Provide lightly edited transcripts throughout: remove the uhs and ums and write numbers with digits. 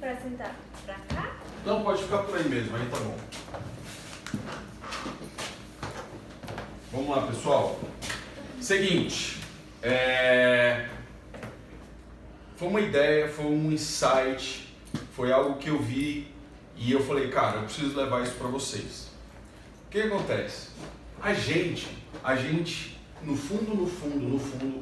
Pra sentar pra cá? Não, pode ficar por aí mesmo, aí tá bom. Vamos lá, pessoal. Seguinte, foi uma ideia, foi um insight, foi algo que eu vi e eu falei, cara, eu preciso levar isso para vocês. O que acontece? A gente, no fundo,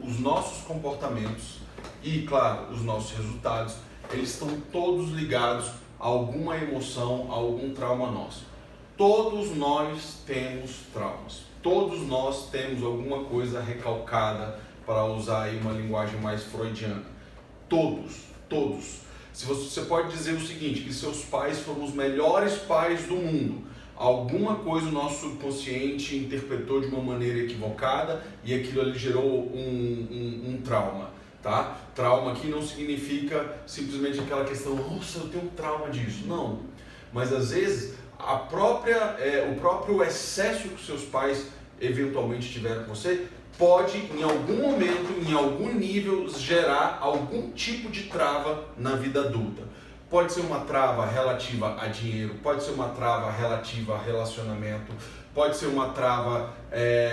os nossos comportamentos e, claro, os nossos resultados, eles estão todos ligados a alguma emoção, a algum trauma nosso. Todos nós temos traumas. Todos nós temos alguma coisa recalcada, para usar aí uma linguagem mais freudiana. Todos. Se você pode dizer o seguinte, que seus pais foram os melhores pais do mundo. Alguma coisa o nosso subconsciente interpretou de uma maneira equivocada e aquilo ali gerou um trauma, tá? Trauma aqui não significa simplesmente aquela questão, nossa, eu tenho um trauma disso. Não, mas às vezes o próprio excesso que seus pais eventualmente tiveram com você pode, em algum momento, em algum nível, gerar algum tipo de trava na vida adulta. Pode ser uma trava relativa a dinheiro, pode ser uma trava relativa a relacionamento, pode ser uma trava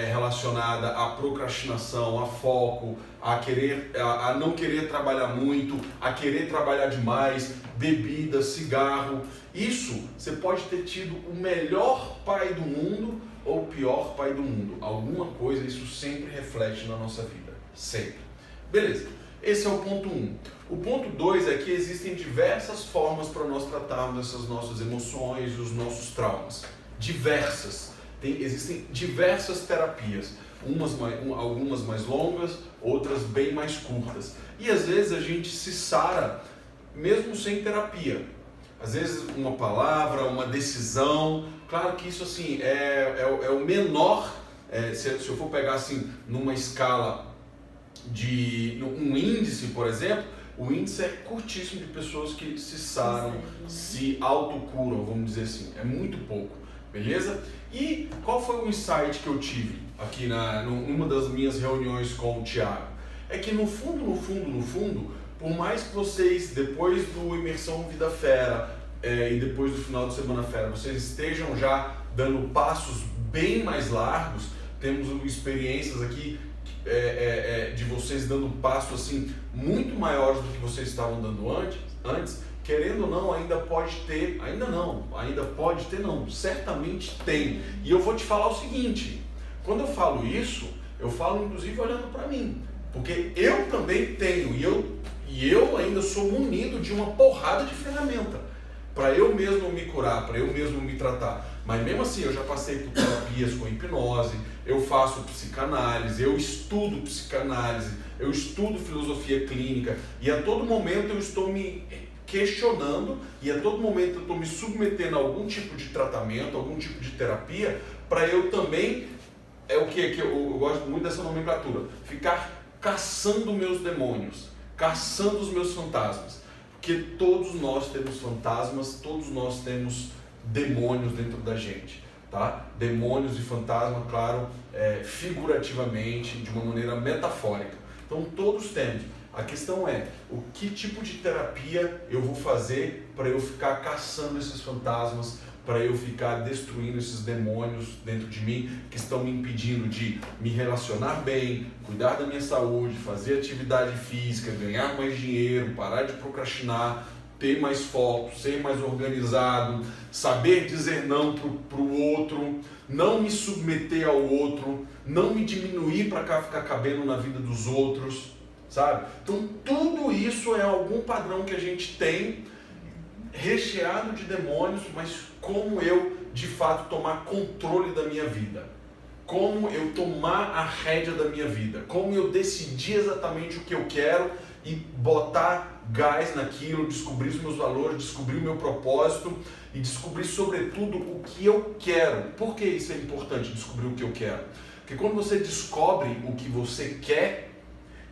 relacionada à procrastinação, a foco, a não querer trabalhar muito, a querer trabalhar demais, bebida, cigarro. Isso, você pode ter tido o melhor pai do mundo ou o pior pai do mundo. Alguma coisa, isso sempre reflete na nossa vida. Sempre. Beleza. Esse é o ponto 1. O ponto 2 é que existem diversas formas para nós tratarmos essas nossas emoções e os nossos traumas. Diversas. Existem diversas terapias. Algumas mais longas, outras bem mais curtas. E às vezes a gente se sara mesmo sem terapia. Às vezes uma palavra, uma decisão. Claro que isso assim é o menor. Se eu for pegar assim numa escala de um índice, por exemplo, o índice é curtíssimo de pessoas que se saram, se autocuram, vamos dizer assim. É muito pouco, beleza? E qual foi o insight que eu tive aqui numa das minhas reuniões com o Thiago? É que no fundo, por mais que vocês, depois do Imersão Vida Fera e depois do final de Semana Fera, vocês estejam já dando passos bem mais largos, temos experiências aqui de vocês dando passos assim, muito maiores do que vocês estavam dando antes, querendo ou não, ainda pode ter, certamente tem. E eu vou te falar o seguinte, quando eu falo isso, eu falo inclusive olhando para mim, porque eu também tenho, e eu ainda sou munido de uma porrada de ferramenta, para eu mesmo me curar, para eu mesmo me tratar. Mas mesmo assim, eu já passei por terapias com hipnose, eu faço psicanálise, eu estudo psicanálise, eu estudo filosofia clínica, e a todo momento eu estou me questionando, e a todo momento eu estou me submetendo a algum tipo de tratamento, algum tipo de terapia, para eu também, eu gosto muito dessa nomenclatura, ficar caçando meus demônios, caçando os meus fantasmas. Porque todos nós temos fantasmas, todos nós temos demônios dentro da gente, tá? Demônios e fantasma, claro, figurativamente, de uma maneira metafórica. Então todos temos. A questão é, o que tipo de terapia eu vou fazer para eu ficar caçando esses fantasmas, para eu ficar destruindo esses demônios dentro de mim que estão me impedindo de me relacionar bem, cuidar da minha saúde, fazer atividade física, ganhar mais dinheiro, parar de procrastinar, ter mais foco, ser mais organizado, saber dizer não para o outro, não me submeter ao outro, não me diminuir para ficar cabendo na vida dos outros, sabe? Então tudo isso é algum padrão que a gente tem recheado de demônios, mas como eu de fato tomar controle da minha vida, como eu tomar a rédea da minha vida, como eu decidir exatamente o que eu quero e botar gás naquilo, descobrir os meus valores, descobrir o meu propósito e descobrir sobretudo o que eu quero. Por que isso é importante, descobrir o que eu quero? Porque quando você descobre o que você quer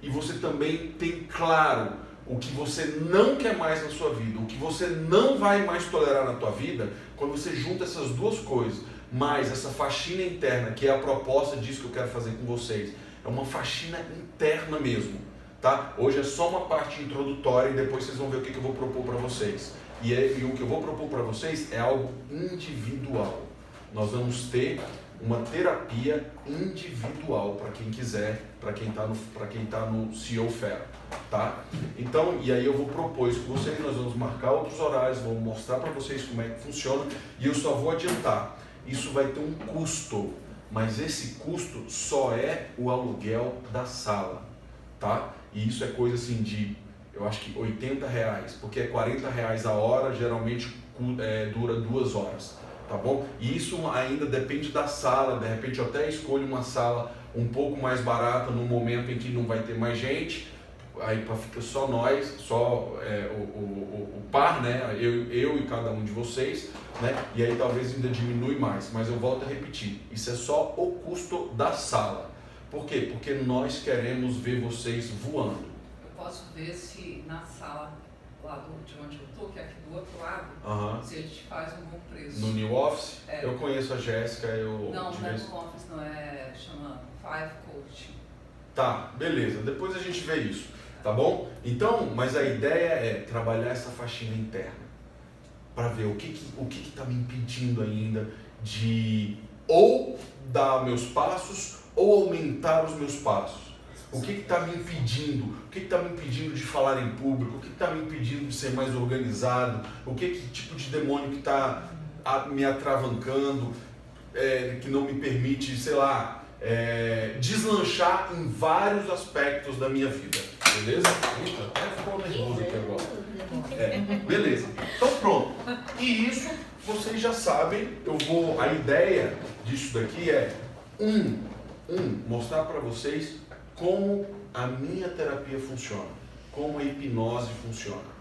e você também tem claro o que você não quer mais na sua vida, o que você não vai mais tolerar na tua vida, quando você junta essas duas coisas, mais essa faxina interna, que é a proposta disso que eu quero fazer com vocês, é uma faxina interna mesmo, tá? Hoje é só uma parte introdutória e depois vocês vão ver o que eu vou propor para vocês. E o que eu vou propor para vocês é algo individual. Nós vamos ter uma terapia individual para quem quiser, para quem tá no CEO Fera, tá? Então, e aí eu vou propor isso com vocês, nós vamos marcar outros horários, vou mostrar para vocês como é que funciona e eu só vou adiantar. Isso vai ter um custo, mas esse custo só é o aluguel da sala, tá? E isso é coisa assim de, eu acho que R$80, porque é R$40 a hora, geralmente dura 2 horas. Tá bom? E isso ainda depende da sala, de repente eu até escolho uma sala um pouco mais barata no momento em que não vai ter mais gente, aí para ficar só nós, só o par, né? Eu e cada um de vocês, né? E aí talvez ainda diminui mais, mas eu volto a repetir, isso é só o custo da sala. Por quê? Porque nós queremos ver vocês voando. Eu posso ver se na sala lá de onde eu estou, que é aqui do outro lado, se a gente faz um bom preço. No New Office? Eu conheço a Jéssica, Não, não é no Office, não, chama Five Coaching. Tá, beleza, depois a gente vê isso, tá bom? Então, mas a ideia é trabalhar essa faxina interna, para ver o que tá me impedindo ainda de ou dar meus passos ou aumentar os meus passos. O que está me impedindo? O que está me impedindo de falar em público? O que está me impedindo de ser mais organizado? Que tipo de demônio que está me atravancando, que não me permite, sei lá, deslanchar em vários aspectos da minha vida. Beleza? Eita, até ficou nervoso aqui agora. Beleza. Então pronto. E isso vocês já sabem. A ideia disso daqui é mostrar para vocês como a minha terapia funciona, como a hipnose funciona.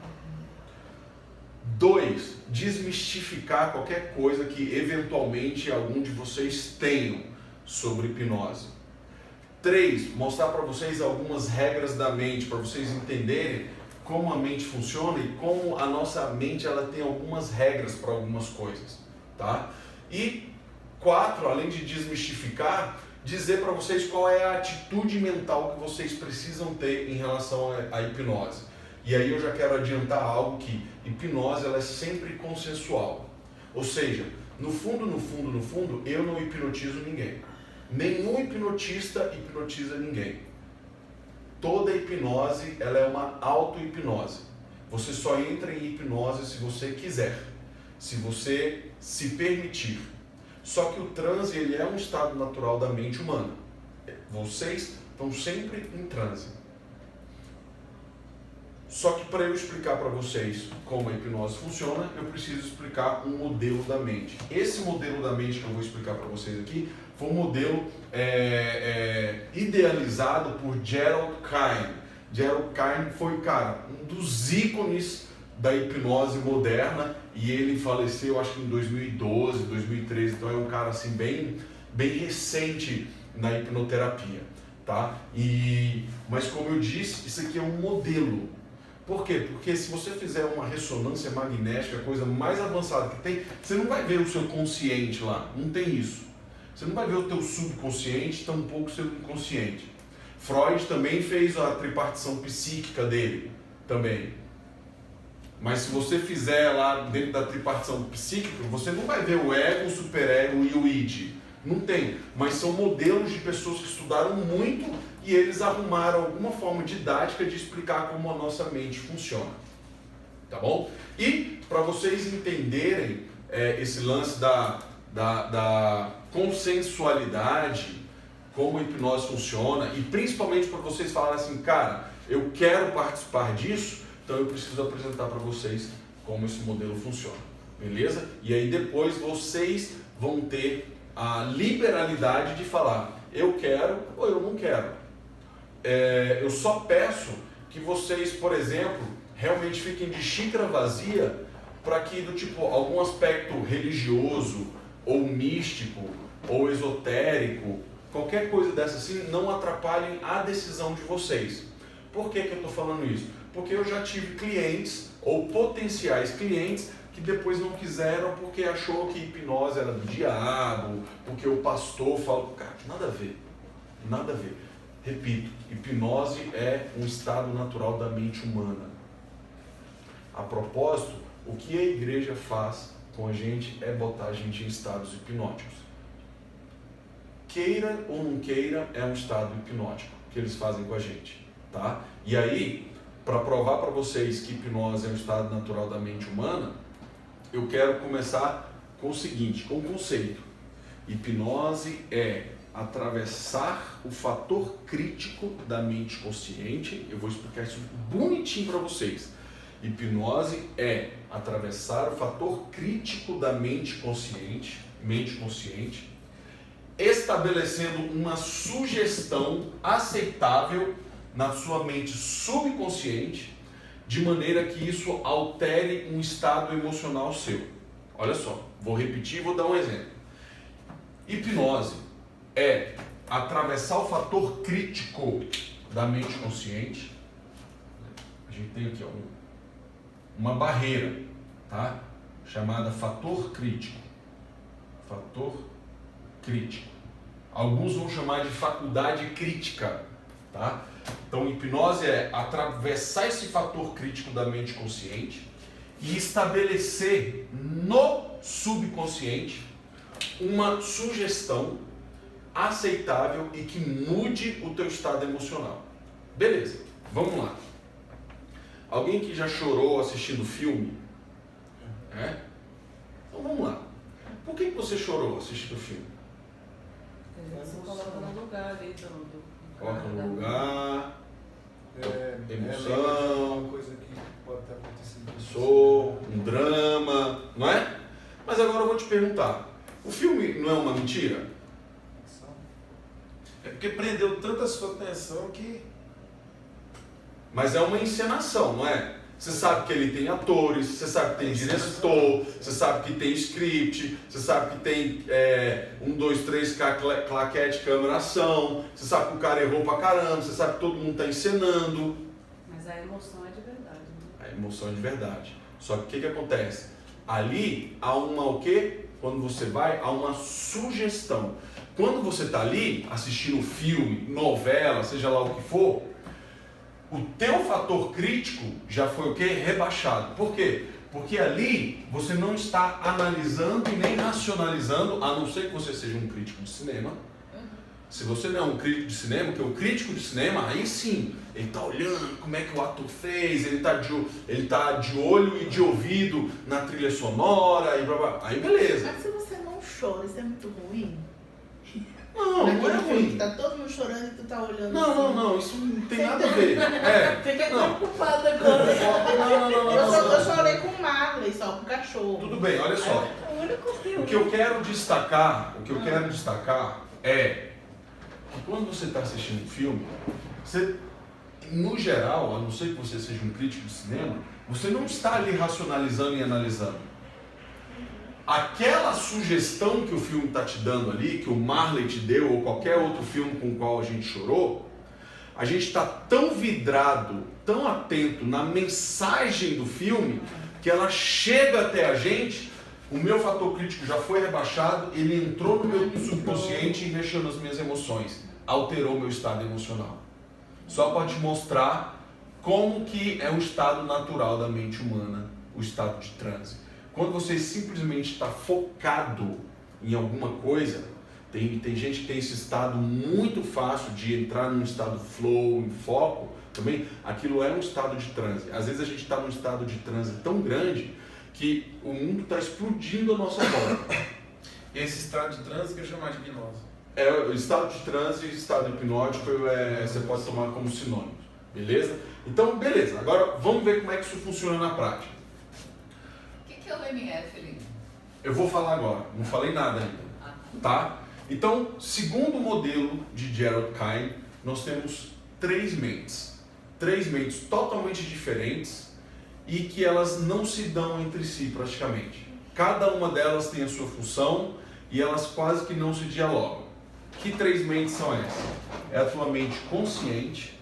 2, desmistificar qualquer coisa que eventualmente algum de vocês tenham sobre hipnose. 3, mostrar para vocês algumas regras da mente, para vocês entenderem como a mente funciona e como a nossa mente ela tem algumas regras para algumas coisas, tá? E 4, além de desmistificar, dizer para vocês qual é a atitude mental que vocês precisam ter em relação à hipnose. E aí eu já quero adiantar algo que hipnose ela é sempre consensual. Ou seja, no fundo, eu não hipnotizo ninguém. Nenhum hipnotista hipnotiza ninguém. Toda hipnose ela é uma auto-hipnose. Você só entra em hipnose se você quiser, se você se permitir. Só que o transe ele é um estado natural da mente humana. Vocês estão sempre em transe. Só que para eu explicar para vocês como a hipnose funciona, eu preciso explicar um modelo da mente. Esse modelo da mente que eu vou explicar para vocês aqui foi um modelo idealizado por Gerald Kein. Gerald Kein foi, um dos ícones da hipnose moderna e ele faleceu acho que em 2012, 2013, então é um cara assim bem recente na hipnoterapia, tá? Mas como eu disse, isso aqui é um modelo. Por quê? Porque se você fizer uma ressonância magnética, a coisa mais avançada que tem, você não vai ver o seu consciente lá, não tem isso. Você não vai ver o teu subconsciente, tampouco o seu inconsciente. Freud também fez a tripartição psíquica dele, também. Mas se você fizer lá dentro da tripartição psíquica, você não vai ver o ego, o superego e o id. Não tem. Mas são modelos de pessoas que estudaram muito e eles arrumaram alguma forma didática de explicar como a nossa mente funciona. Tá bom? E para vocês entenderem esse lance da consensualidade, como a hipnose funciona, e principalmente para vocês falarem assim, cara, eu quero participar disso, então eu preciso apresentar para vocês como esse modelo funciona, beleza? E aí depois vocês vão ter a liberalidade de falar, eu quero ou eu não quero. Eu só peço que vocês, por exemplo, realmente fiquem de xícara vazia para que do tipo algum aspecto religioso ou místico ou esotérico, qualquer coisa dessa assim, não atrapalhem a decisão de vocês. Por que eu estou falando isso? Porque eu já tive clientes ou potenciais clientes que depois não quiseram porque achou que hipnose era do diabo, porque o pastor falou, cara, nada a ver, nada a ver. Repito, hipnose é um estado natural da mente humana. A propósito, o que a igreja faz com a gente é botar a gente em estados hipnóticos. Queira ou não queira, é um estado hipnótico que eles fazem com a gente, tá? E aí, para provar para vocês que hipnose é um estado natural da mente humana, eu quero começar com o seguinte, com o conceito. Hipnose é atravessar o fator crítico da mente consciente. Eu vou explicar isso bonitinho para vocês. Hipnose é atravessar o fator crítico da mente consciente, estabelecendo uma sugestão aceitável na sua mente subconsciente, de maneira que isso altere um estado emocional seu. Olha só, vou repetir e vou dar um exemplo. Hipnose é atravessar o fator crítico da mente consciente. A gente tem aqui uma barreira, tá? Chamada fator crítico. Fator crítico. Alguns vão chamar de faculdade crítica, tá? Então, hipnose é atravessar esse fator crítico da mente consciente e estabelecer no subconsciente uma sugestão aceitável e que mude o teu estado emocional. Beleza, vamos lá. Alguém que já chorou assistindo filme? É? Então vamos lá. Por que você chorou assistindo filme? Você coloca no lugar ali do coloca no lugar, emoção, uma coisa que pode estar acontecendo. Um drama, não é? Mas agora eu vou te perguntar, o filme não é uma mentira? É porque prendeu tanta sua atenção que... Mas é uma encenação, não é? Você sabe que ele tem atores, você sabe que tem diretor, você sabe que tem script, você sabe que tem 1, 2, 3, claquete, câmera, ação, você sabe que o cara errou pra caramba, você sabe que todo mundo está encenando. Mas a emoção é de verdade, né? A emoção é de verdade. Só que o que acontece? Ali há o quê? Quando você vai, há uma sugestão. Quando você está ali assistindo filme, novela, seja lá o que for, o teu fator crítico já foi o quê? Rebaixado. Por quê? Porque ali você não está analisando e nem racionalizando, a não ser que você seja um crítico de cinema. Se você não é um crítico de cinema, porque o crítico de cinema, aí sim, ele está olhando como é que o ator fez, ele está de olho e de ouvido na trilha sonora, e blá, blá. Aí beleza. Mas se você não chora, isso é muito ruim? Não é ruim. Tá todo mundo chorando e tu tá olhando Não, isso não tem nada a ver. Fiquei preocupada agora. Eu chorei com o Marley, só com o cachorro. Tudo bem, olha só. O que eu quero destacar é que quando você está assistindo um filme, você, no geral, a não ser que você seja um crítico de cinema, você não está ali racionalizando e analisando. Aquela sugestão que o filme está te dando ali, que o Marley te deu, ou qualquer outro filme com o qual a gente chorou, a gente está tão vidrado, tão atento na mensagem do filme, que ela chega até a gente, o meu fator crítico já foi rebaixado, ele entrou no meu subconsciente e mexeu nas minhas emoções, alterou meu estado emocional. Só para te mostrar como que é o estado natural da mente humana, o estado de transe. Quando você simplesmente está focado em alguma coisa, tem gente que tem esse estado muito fácil de entrar num estado flow, em foco, também, aquilo é um estado de transe. Às vezes a gente está num estado de transe tão grande que o mundo está explodindo à nossa volta. Esse estado de transe que eu chamo de hipnose. O estado de transe e estado hipnótico você pode tomar como sinônimos, beleza? Então, beleza. Agora vamos ver como é que isso funciona na prática. O que é o MF, Lino? Eu vou falar agora, não falei nada ainda, tá? Então, segundo o modelo de Gerald Kein, nós temos três mentes totalmente diferentes e que elas não se dão entre si praticamente. Cada uma delas tem a sua função e elas quase que não se dialogam. Que três mentes são essas? É a tua mente consciente,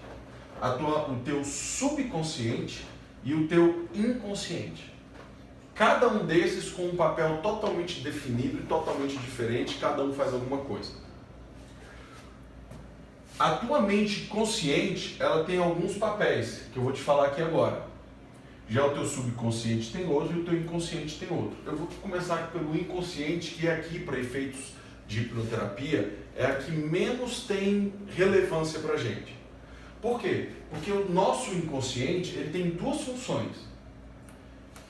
o teu subconsciente e o teu inconsciente. Cada um desses com um papel totalmente definido e totalmente diferente, cada um faz alguma coisa. A tua mente consciente, ela tem alguns papéis, que eu vou te falar aqui agora. Já o teu subconsciente tem outro e o teu inconsciente tem outro. Eu vou começar pelo inconsciente, que é aqui, para efeitos de hipnoterapia, é a que menos tem relevância para a gente. Por quê? Porque o nosso inconsciente, ele tem duas funções.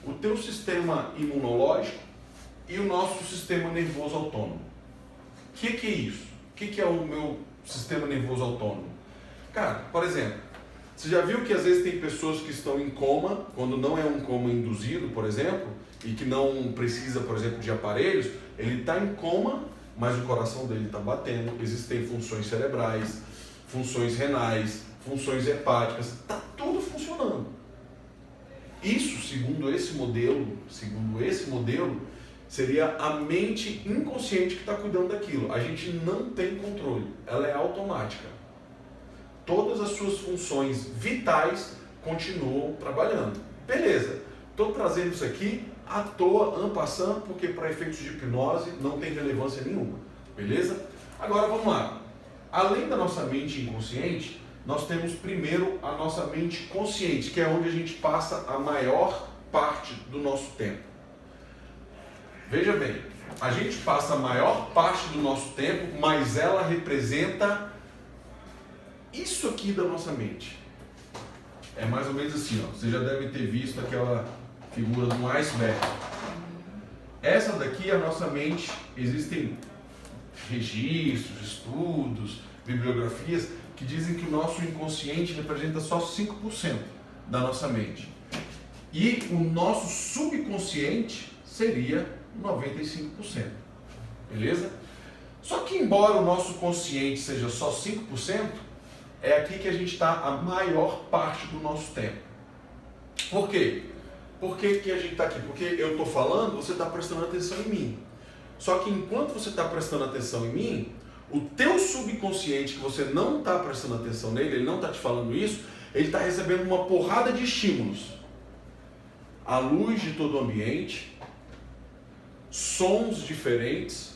O teu sistema imunológico e o nosso sistema nervoso autônomo. O que é isso? O que é o meu sistema nervoso autônomo? Cara, por exemplo, você já viu que às vezes tem pessoas que estão em coma, quando não é um coma induzido, por exemplo, e que não precisa, por exemplo, de aparelhos, ele está em coma, mas o coração dele está batendo, existem funções cerebrais, funções renais, funções hepáticas, está tudo funcionando. Isso, segundo esse modelo, seria a mente inconsciente que está cuidando daquilo. A gente não tem controle, ela é automática. Todas as suas funções vitais continuam trabalhando. Beleza, estou trazendo isso aqui à toa, en passant, porque para efeitos de hipnose não tem relevância nenhuma. Beleza? Agora vamos lá. Além da nossa mente inconsciente, nós temos primeiro a nossa mente consciente, que é onde a gente passa a maior parte do nosso tempo. Veja bem, a gente passa a maior parte do nosso tempo, mas ela representa isso aqui da nossa mente. É mais ou menos assim, ó. Você já deve ter visto aquela figura de um iceberg. Essa daqui é a nossa mente. Existem registros, estudos, bibliografias que dizem que o nosso inconsciente representa só 5% da nossa mente. E o nosso subconsciente seria 95%. Beleza? Só que embora o nosso consciente seja só 5%, é aqui que a gente está a maior parte do nosso tempo. Por quê? Por que a gente está aqui? Porque eu estou falando, você está prestando atenção em mim. Só que enquanto você está prestando atenção em mim, o teu subconsciente, que você não está prestando atenção nele, ele não está te falando isso, ele está recebendo uma porrada de estímulos. A luz de todo o ambiente, sons diferentes,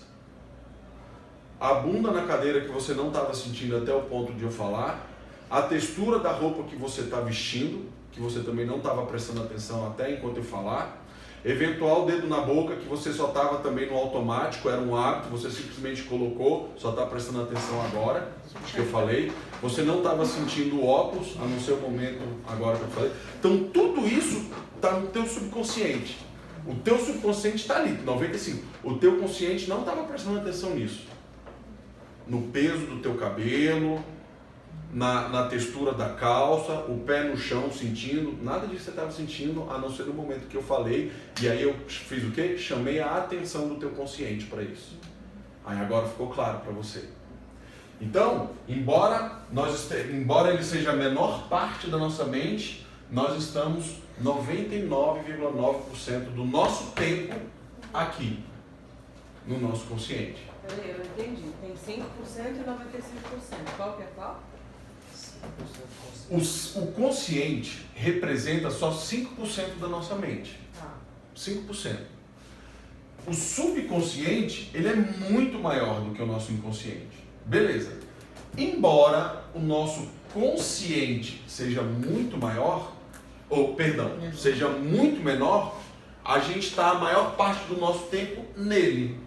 a bunda na cadeira que você não estava sentindo até o ponto de eu falar, a textura da roupa que você está vestindo, que você também não estava prestando atenção até enquanto eu falar, eventual dedo na boca que você só estava também no automático, era um hábito, você simplesmente colocou, só está prestando atenção agora, que eu falei, você não estava sentindo o óculos, a não ser o momento agora que eu falei. Então tudo isso está no teu subconsciente. O teu subconsciente está ali, 95%. O teu consciente não estava prestando atenção nisso. No peso do teu cabelo, na textura da calça, o pé no chão sentindo, nada disso você estava sentindo, a não ser no momento que eu falei, e aí eu fiz o quê? Chamei a atenção do teu consciente para isso. Aí agora ficou claro para você. Então, embora ele seja a menor parte da nossa mente, nós estamos 99,9% do nosso tempo aqui, no nosso consciente. Peraí, eu entendi. Tem 5% e 95%. Qual que é qual? O consciente representa só 5% da nossa mente. 5%. O subconsciente, ele é muito maior do que o nosso inconsciente. Beleza. Embora o nosso consciente seja muito maior, seja muito menor, a gente está a maior parte do nosso tempo nele.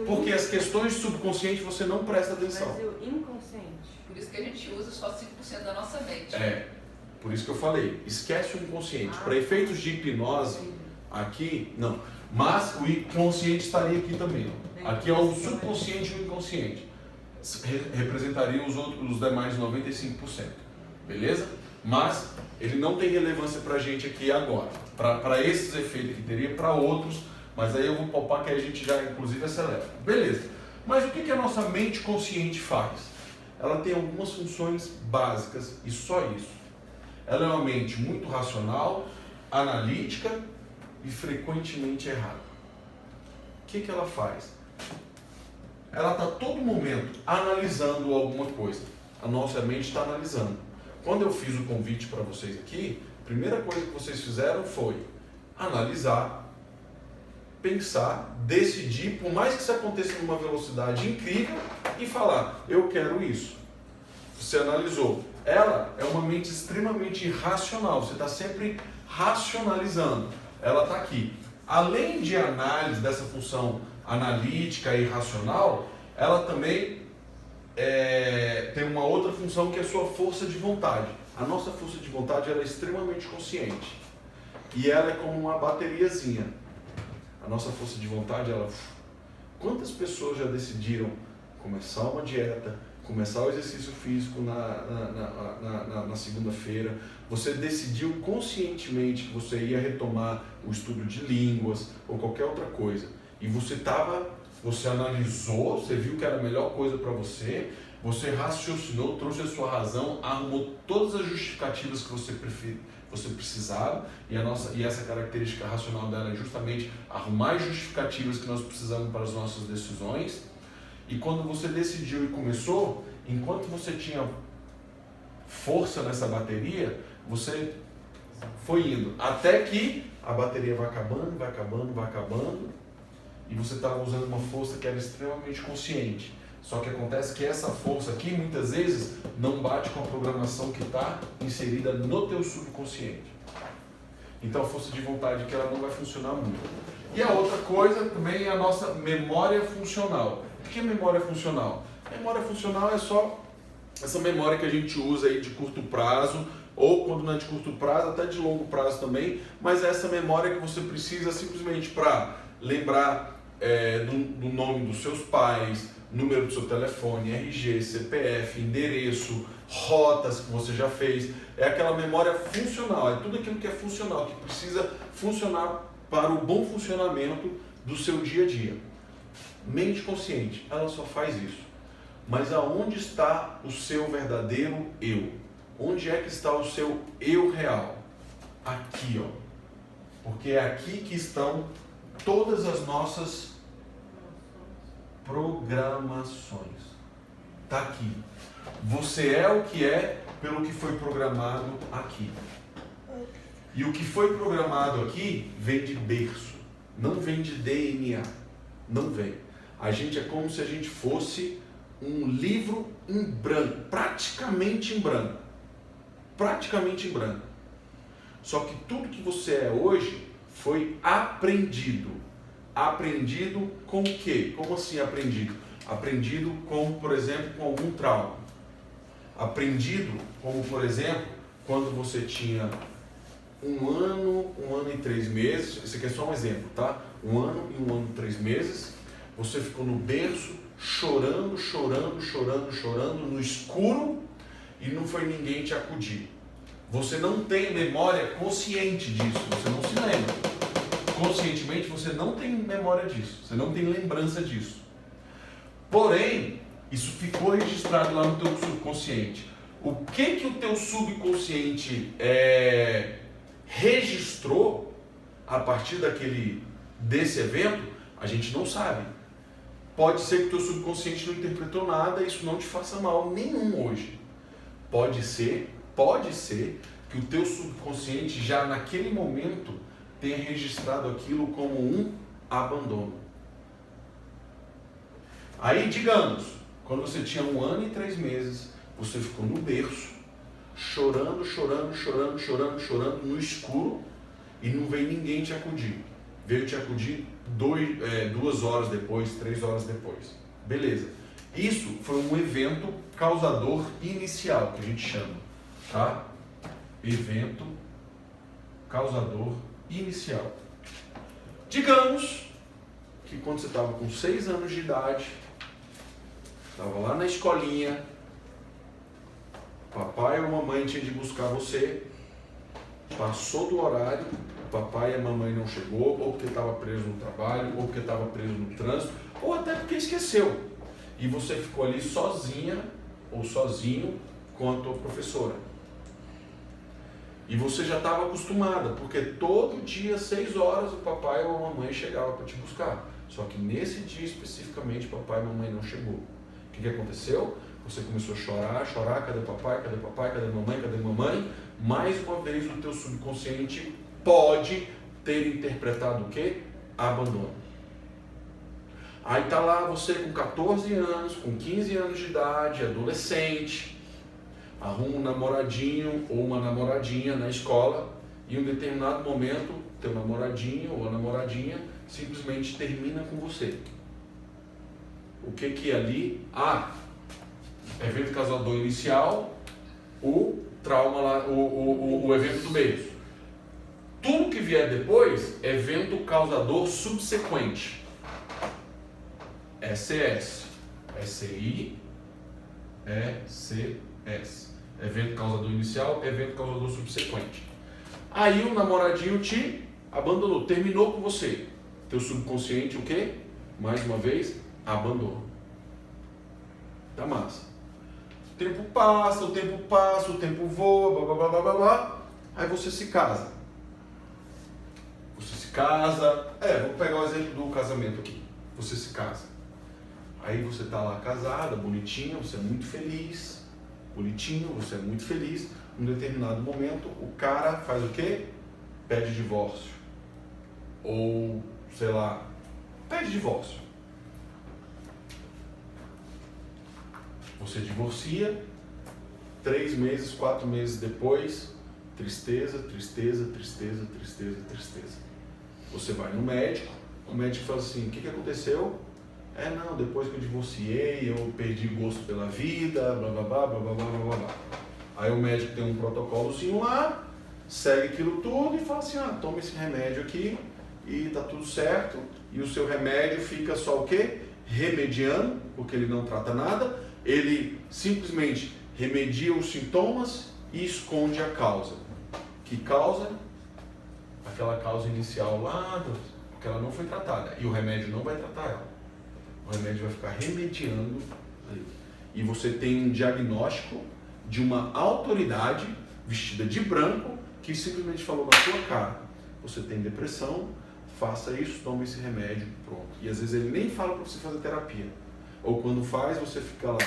Porque as questões subconscientes você não presta atenção. Mas e o inconsciente? Por isso que a gente usa só 5% da nossa mente. É, por isso que eu falei, esquece o inconsciente. Para efeitos de hipnose, aqui, não. Mas o inconsciente estaria aqui também. Aqui é o subconsciente e o inconsciente. Representariam os demais 95%. Beleza? Mas ele não tem relevância para a gente aqui agora. Para esses efeitos que teria, para outros, mas aí eu vou poupar que a gente já inclusive acelera. Beleza. Mas o que a nossa mente consciente faz? Ela tem algumas funções básicas e só isso. Ela é uma mente muito racional, analítica e frequentemente errada. O que ela faz? Ela está todo momento analisando alguma coisa. A nossa mente está analisando. Quando eu fiz o convite para vocês aqui, a primeira coisa que vocês fizeram foi analisar, pensar, decidir, por mais que isso aconteça numa velocidade incrível, e falar, eu quero isso. você analisou. Ela é uma mente extremamente racional, você está sempre racionalizando. Ela está aqui. Além de análise, dessa função analítica e racional, ela também tem uma outra função que é a sua força de vontade. A nossa força de vontade ela é extremamente consciente. E ela é como uma bateriazinha. A nossa força de vontade, ela... Quantas pessoas já decidiram começar uma dieta, começar o exercício físico na segunda-feira? Você decidiu conscientemente que você ia retomar o estudo de línguas ou qualquer outra coisa. E você analisou, você viu que era a melhor coisa para você, você raciocinou, trouxe a sua razão, arrumou todas as justificativas que você precisava, e essa característica racional dela é justamente arrumar as justificativas que nós precisamos para as nossas decisões. E quando você decidiu e começou, enquanto você tinha força nessa bateria, você foi indo, até que a bateria vai acabando, e você estava usando uma força que era extremamente consciente. Só que acontece que essa força aqui, muitas vezes, não bate com a programação que está inserida no teu subconsciente. Então a força de vontade que ela não vai funcionar muito. E a outra coisa também é a nossa memória funcional. O que é memória funcional? Memória funcional é só essa memória que a gente usa aí de curto prazo, ou quando não é de curto prazo, até de longo prazo também, mas é essa memória que você precisa simplesmente para lembrar do nome dos seus pais, número do seu telefone, RG, CPF, endereço, rotas que você já fez. É aquela memória funcional, é tudo aquilo que é funcional, que precisa funcionar para o bom funcionamento do seu dia a dia. Mente consciente, ela só faz isso. Mas aonde está o seu verdadeiro eu? Onde é que está o seu eu real? Aqui, ó. Porque é aqui que estão todas as nossas programações. Está aqui. Você é o que é pelo que foi programado aqui. E o que foi programado aqui vem de berço. Não vem de DNA. Não vem. A gente é como se a gente fosse um livro em branco. Praticamente em branco. Praticamente em branco. Só que tudo que você é hoje foi aprendido. Aprendido com o quê? Como assim aprendido? Aprendido como, por exemplo, com algum trauma. Aprendido como, por exemplo, quando você tinha 1 ano e 3 meses, esse aqui é só um exemplo, tá? 1 ano e 1 ano e 3 meses, você ficou no berço, chorando no escuro e não foi ninguém te acudir. Você não tem memória consciente disso, você não se lembra. Conscientemente você não tem memória disso, você não tem lembrança disso. Porém, isso ficou registrado lá no teu subconsciente. O que o teu subconsciente registrou a partir desse evento, a gente não sabe. Pode ser que o teu subconsciente não interpretou nada e isso não te faça mal nenhum hoje. Pode ser que o teu subconsciente já naquele momento tenha registrado aquilo como um abandono. Aí, digamos, quando você tinha 1 ano e 3 meses, você ficou no berço, chorando no escuro e não veio ninguém te acudir. Veio te acudir 2 horas depois, 3 horas depois. Beleza. Isso foi um evento causador inicial, que a gente chama, tá? Evento causador inicial. Digamos que quando você estava com 6 anos de idade, estava lá na escolinha, papai ou mamãe tinha de buscar você, passou do horário, o papai e a mamãe não chegou, ou porque estava preso no trabalho, ou porque estava preso no trânsito, ou até porque esqueceu. E você ficou ali sozinha ou sozinho com a tua professora. E você já estava acostumada, porque todo dia, 6 horas, o papai ou a mamãe chegava para te buscar. Só que nesse dia especificamente, papai e mamãe não chegou. O que aconteceu? Você começou a chorar, cadê papai, cadê mamãe? Mais uma vez o teu subconsciente pode ter interpretado o quê? Abandono. Aí tá lá você com 14 anos, com 15 anos de idade, adolescente, arruma um namoradinho ou uma namoradinha na escola e em um determinado momento teu namoradinho ou a namoradinha simplesmente termina com você. O que é ali? Evento causador inicial, o trauma lá, o evento do beijo. Tudo que vier depois, evento causador subsequente. SCS. SI, ECS. Evento causador inicial, evento causador subsequente. Aí o namoradinho te abandonou, terminou com você. Teu subconsciente o quê? Mais uma vez, abandono. Tá massa. O tempo passa, o tempo voa, blá blá blá blá blá. Aí você se casa. Vou pegar o exemplo do casamento aqui. Você se casa. Aí você tá lá casada, bonitinha, você é muito feliz. Bonitinho, você é muito feliz. Em um determinado momento, o cara faz o quê? Pede divórcio. Ou, sei lá, pede divórcio. Você divorcia, 3 meses, 4 meses depois, tristeza. Você vai no médico, o médico fala assim, o que aconteceu? Não, depois que eu divorciei, eu perdi gosto pela vida, blá blá blá blá blá blá blá blá. Aí o médico tem um protocolozinho lá, segue aquilo tudo e fala assim, toma esse remédio aqui e tá tudo certo. E o seu remédio fica só o quê? Remediando, porque ele não trata nada, ele simplesmente remedia os sintomas e esconde a causa. Que causa? Aquela causa inicial lá, porque ela não foi tratada. E o remédio não vai tratar ela. O remédio vai ficar remediando. E você tem um diagnóstico de uma autoridade vestida de branco que simplesmente falou na sua cara, você tem depressão, faça isso, tome esse remédio, pronto. E às vezes ele nem fala para você fazer terapia. Ou quando faz, você fica lá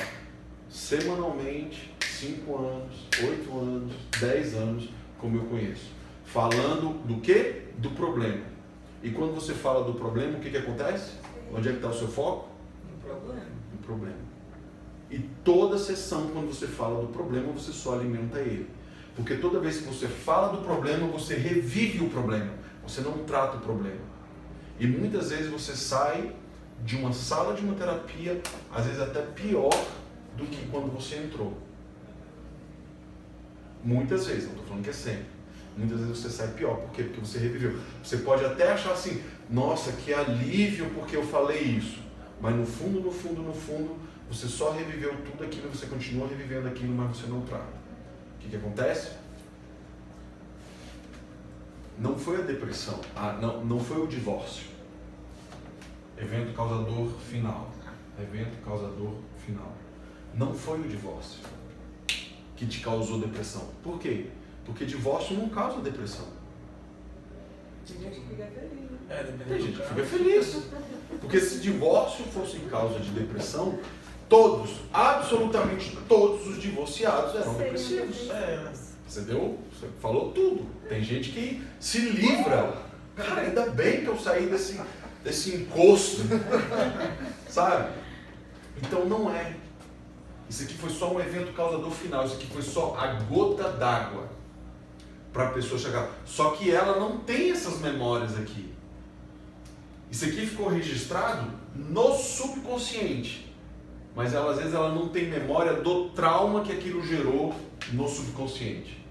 semanalmente, 5 anos, 8 anos, 10 anos, como eu conheço. Falando do quê? Do problema. E quando você fala do problema, o que acontece? Onde é que está o seu foco? No problema. E toda sessão, quando você fala do problema, você só alimenta ele. Porque toda vez que você fala do problema, você revive o problema. Você não trata o problema. E muitas vezes você sai de uma sala de uma terapia, às vezes até pior do que quando você entrou. Muitas vezes, não estou falando que é sempre. Muitas vezes você sai pior. Por quê? Porque você reviveu. Você pode até achar assim, nossa, que alívio porque eu falei isso. Mas no fundo, você só reviveu tudo aquilo, você continua revivendo aquilo, mas você não trata. O que acontece? Não foi a depressão, não foi o divórcio. Evento causador final. Não foi o divórcio que te causou depressão. Por quê? Porque divórcio não causa depressão. Tem gente que fica feliz, né? Tem gente que fica feliz. Porque se divórcio fosse causa de depressão, absolutamente todos os divorciados eram depressivos. Entendeu? Você falou tudo. Tem gente que se livra. Cara, ainda bem que eu saí desse encosto. Sabe? Então não é. Isso aqui foi só um evento causador final. Isso aqui foi só a gota d'água para a pessoa chegar. Só que ela não tem essas memórias aqui. Isso aqui ficou registrado no subconsciente. Mas às vezes ela não tem memória do trauma que aquilo gerou no subconsciente.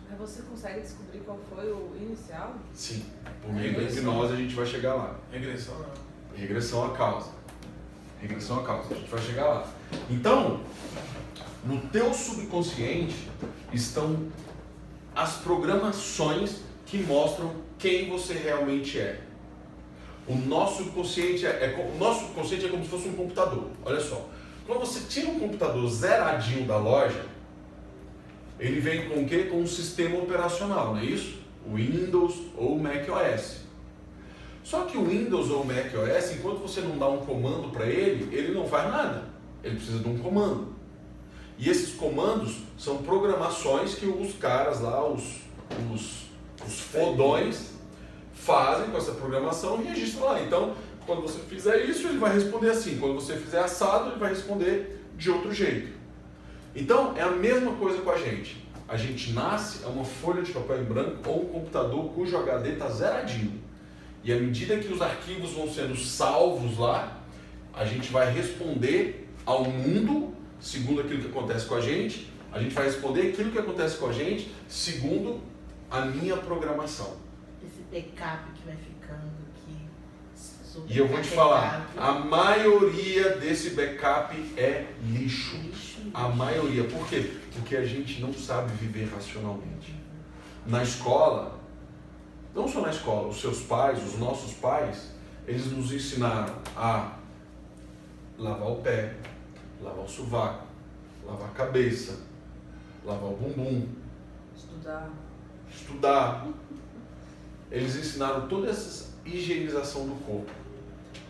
Mas você consegue descobrir qual foi o inicial? Sim. Por meio da hipnose a gente vai chegar lá. Regressão não. Regressão à causa. A gente vai chegar lá. Então, no teu subconsciente estão as programações que mostram quem você realmente é. O nosso subconsciente é como se fosse um computador. Olha só. Quando você tira um computador zeradinho da loja, ele vem com o quê? Com um sistema operacional, não é isso? O Windows ou o macOS. Só que o Windows ou o macOS, enquanto você não dá um comando para ele não faz nada. Ele precisa de um comando. E esses comandos são programações que os caras lá, os fodões, fazem com essa programação e registram lá. Então, quando você fizer isso, ele vai responder assim. Quando você fizer assado, ele vai responder de outro jeito. Então, é a mesma coisa com a gente. A gente nasce, é uma folha de papel em branco ou um computador cujo HD está zeradinho. E à medida que os arquivos vão sendo salvos lá, a gente vai responder ao mundo segundo aquilo que acontece com a gente vai responder aquilo que acontece com a gente segundo a minha programação. Esse backup que vai ficando aqui. E eu vou te falar, a maioria desse backup é lixo. A maioria. Por quê? Porque a gente não sabe viver racionalmente. Na escola, não só na escola, os seus pais, os nossos pais, eles nos ensinaram a lavar o pé, lavar o sovaco, lavar a cabeça, lavar o bumbum, estudar. Eles ensinaram toda essa higienização do corpo,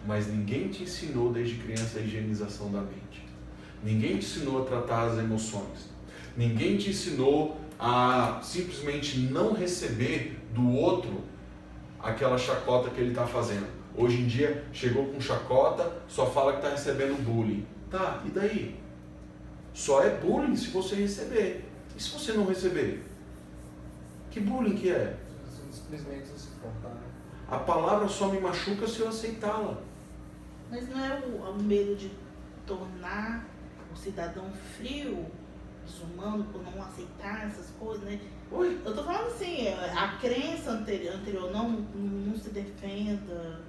mas ninguém te ensinou desde criança a higienização da mente. Ninguém te ensinou a tratar as emoções. Ninguém te ensinou a simplesmente não receber do outro aquela chacota que ele está fazendo. Hoje em dia, chegou com chacota, só fala que está recebendo bullying. Tá, e daí? Só é bullying se você receber. E se você não receber? Que bullying que é? Simplesmente se suportar. A palavra só me machuca se eu aceitá-la. Mas não é o medo de tornar o cidadão frio, desumano, por não aceitar essas coisas, né? Oi? Eu tô falando assim, a crença anterior não se defenda,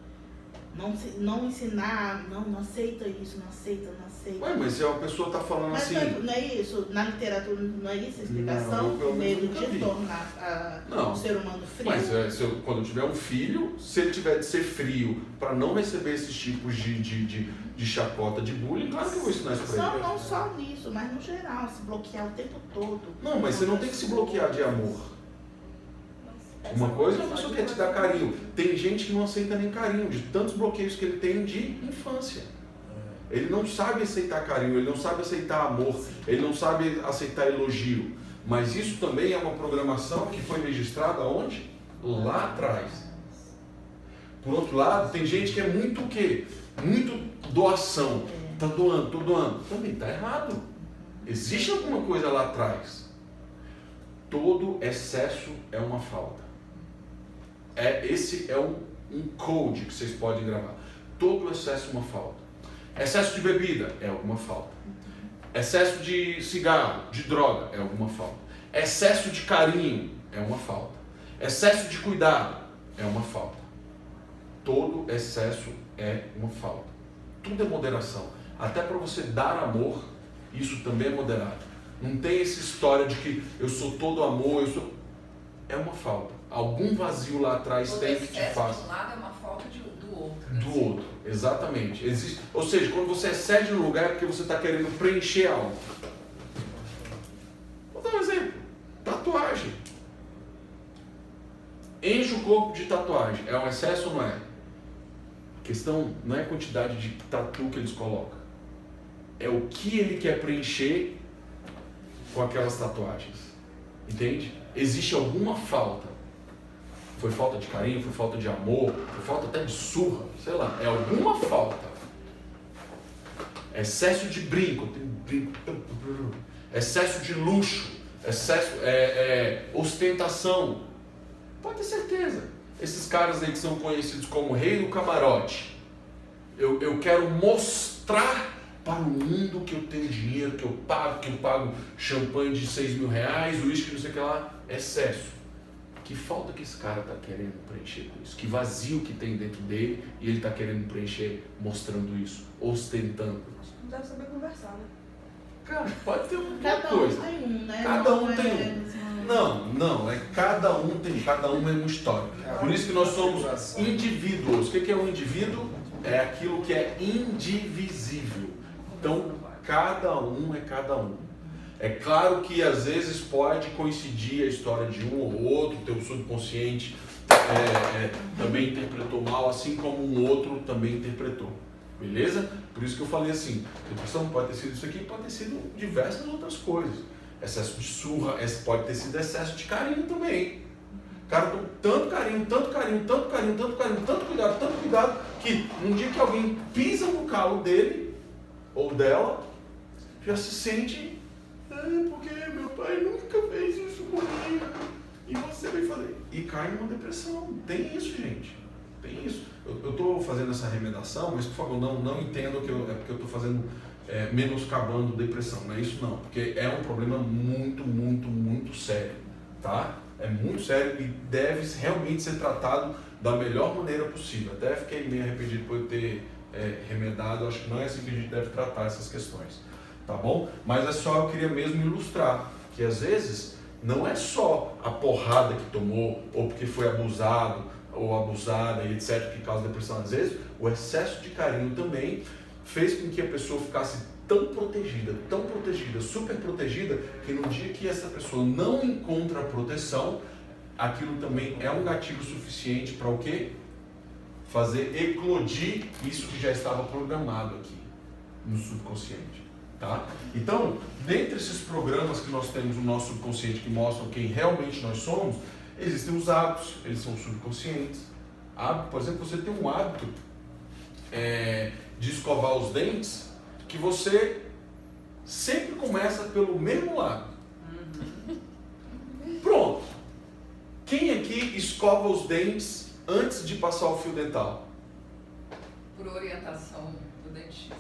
não ensinar, não aceita isso, não aceita. Ué, mas se a pessoa tá falando mas assim... não é isso, na literatura não é isso a explicação? Não, eu o medo nunca vi. de tornar o ser humano frio? Mas quando eu tiver um filho, se ele tiver de ser frio para não receber esses tipos de chacota, de bullying, claro que eu vou ensinar isso para ele. Não só nisso, mas no geral, se bloquear o tempo todo. Não, mas você não tem que se bloquear de amor. Uma coisa é a pessoa quer te dar carinho. Tem gente que não aceita nem carinho, de tantos bloqueios que ele tem de infância. Ele não sabe aceitar carinho, ele não sabe aceitar amor, ele não sabe aceitar elogio. Mas isso também é uma programação que foi registrada onde? Lá atrás. Por outro lado, tem gente que é muito o quê? Muito doação. Tá doando, tô doando. Também tá errado. Existe alguma coisa lá atrás. Todo excesso é uma falta. Esse é um code que vocês podem gravar. Todo excesso é uma falta. Excesso de bebida é alguma falta. Excesso de cigarro, de droga é alguma falta. Excesso de carinho é uma falta. Excesso de cuidado é uma falta. Todo excesso é uma falta. Tudo é moderação. Até para você dar amor, isso também é moderado. Não tem essa história de que eu sou todo amor, é uma falta. Algum vazio lá atrás todo tem que te fazer. Do lado é uma falta do outro. Do outro, exatamente. Existe, ou seja, quando você excede no lugar é porque você está querendo preencher algo. Vou dar um exemplo. Tatuagem. Enche o corpo de tatuagem. É um excesso ou não é? A questão não é a quantidade de tatu que eles colocam. É o que ele quer preencher com aquelas tatuagens. Entende? Existe alguma falta. Foi falta de carinho, foi falta de amor, foi falta até de surra, sei lá. É alguma falta. Excesso de brinco, excesso de luxo, excesso, ostentação. Pode ter certeza. Esses caras aí que são conhecidos como rei do camarote. Eu quero mostrar para o mundo que eu tenho dinheiro, que eu pago champanhe de 6 mil reais, uísque, não sei o que lá. Excesso. Que falta que esse cara está querendo preencher com isso? Que vazio que tem dentro dele e ele está querendo preencher mostrando isso, ostentando. Não deve saber conversar, né? Cara, pode ter uma Cada coisa. um tem um, né? Cada um tem um. Não, cada um é uma história. Por isso que nós somos indivíduos. O que é um indivíduo? É aquilo que é indivisível. Então, cada um é cada um. É claro que às vezes pode coincidir a história de um ou outro, teu subconsciente também interpretou mal, assim como um outro também interpretou. Beleza? Por isso que eu falei assim, depressão pode ter sido isso aqui, pode ter sido diversas outras coisas. Excesso de surra, pode ter sido excesso de carinho também. Cara, com tanto carinho, tanto cuidado, que um dia que alguém pisa no calo dele ou dela, já se sente porque meu pai nunca fez isso comigo. E você vai fazer. E cai numa depressão. Tem isso, gente. Tem isso. Eu estou fazendo essa remedação, mas por favor, não entendo que é porque eu estou fazendo menoscabando depressão. Não é isso não. Porque é um problema muito, muito, muito sério. Tá? É muito sério e deve realmente ser tratado da melhor maneira possível. Até fiquei meio arrependido por eu ter remedado. Acho que não é assim que a gente deve tratar essas questões. Tá bom? Mas é só, eu queria mesmo ilustrar que às vezes não é só a porrada que tomou ou porque foi abusado ou abusada e etc. que causa depressão. Às vezes o excesso de carinho também fez com que a pessoa ficasse tão protegida, super protegida, que no dia que essa pessoa não encontra proteção, aquilo também é um gatilho suficiente para o quê? Fazer eclodir isso que já estava programado aqui no subconsciente. Tá? Então, dentre esses programas que nós temos no nosso subconsciente que mostram quem realmente nós somos, existem os hábitos, eles são subconscientes. Por exemplo, você tem um hábito de escovar os dentes que você sempre começa pelo mesmo lado. Pronto. Quem aqui escova os dentes antes de passar o fio dental? Por orientação do dentista.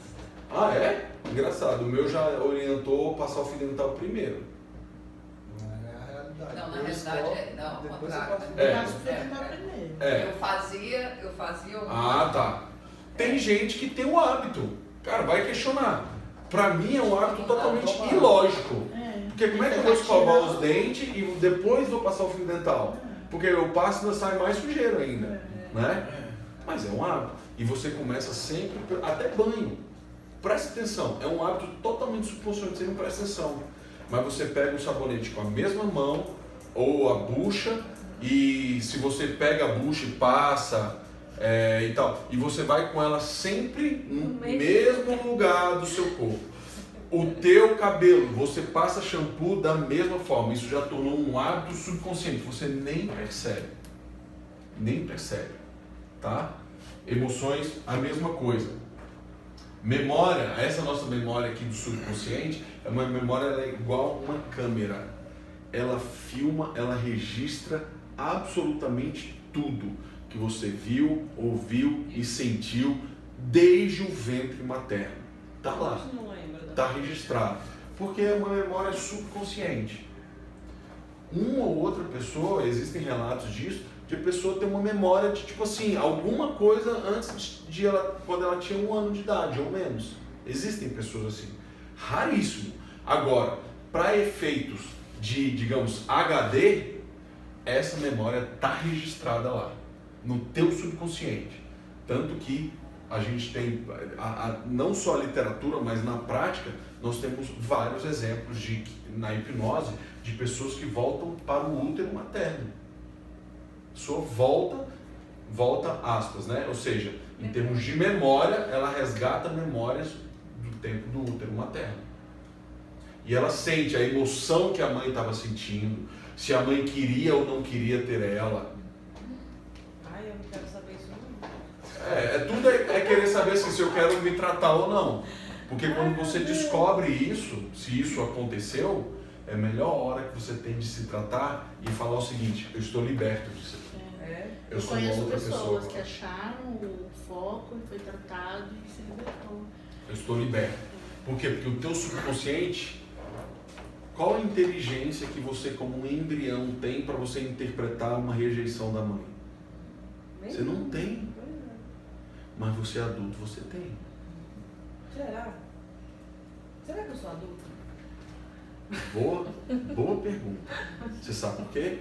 Ah, é? Engraçado. O meu já orientou passar o fio dental primeiro. Não é a realidade. Não, na Eu realidade escovo, não, ao depois contrário. eu passo o É. Eu acho que foi tentar primeiro. Eu fazia o... Ah, tá. Tem gente que tem um hábito. Cara, vai questionar. Pra mim é um hábito totalmente ilógico. Porque como é que eu vou escovar os dentes e depois vou passar o fio dental? Porque eu passo e ainda sai mais sujeiro ainda. Né? Mas é um hábito. E você começa sempre, até banho. Presta atenção, é um hábito totalmente subconsciente, você não presta atenção. Mas você pega o sabonete com a mesma mão ou a bucha, e se você pega a bucha e passa e tal, e você vai com ela sempre no mesmo lugar do seu corpo. O teu cabelo, você passa shampoo da mesma forma. Isso já tornou um hábito subconsciente, você nem percebe. Nem percebe, tá? Emoções, a mesma coisa. Memória, essa nossa memória aqui do subconsciente, é uma memória, ela é igual uma câmera. Ela filma, ela registra absolutamente tudo que você viu, ouviu e sentiu desde o ventre materno. Tá lá, tá registrado. Porque é uma memória subconsciente. Uma ou outra pessoa, existem relatos disso, de a pessoa ter uma memória de, tipo assim, alguma coisa antes de ela, quando ela tinha 1 ano de idade ou menos. Existem pessoas assim. Raríssimo. Agora, para efeitos de, digamos, HD, essa memória está registrada lá, no teu subconsciente. Tanto que a gente tem, não só a literatura, mas na prática, nós temos vários exemplos na hipnose de pessoas que voltam para o útero materno. Só volta aspas, né? Ou seja, em termos de memória, ela resgata memórias do tempo do útero materno. E ela sente a emoção que a mãe estava sentindo, se a mãe queria ou não queria ter ela. Ai, eu não quero saber isso não. Tudo é querer saber assim, se eu quero me tratar ou não. Porque quando você descobre isso, se isso aconteceu, é a melhor hora que você tem de se tratar e falar o seguinte: eu estou liberto disso. Eu sou uma conheço outra pessoas pessoa. que acharam o foco e foi tratado e se libertou. Eu estou liberto. Por quê? Porque o teu subconsciente, qual a inteligência que você como um embrião tem para você interpretar uma rejeição da mãe? Você não tem. Mas você é adulto, você tem. Será? Será que eu sou adulta? Boa pergunta. Você sabe por quê?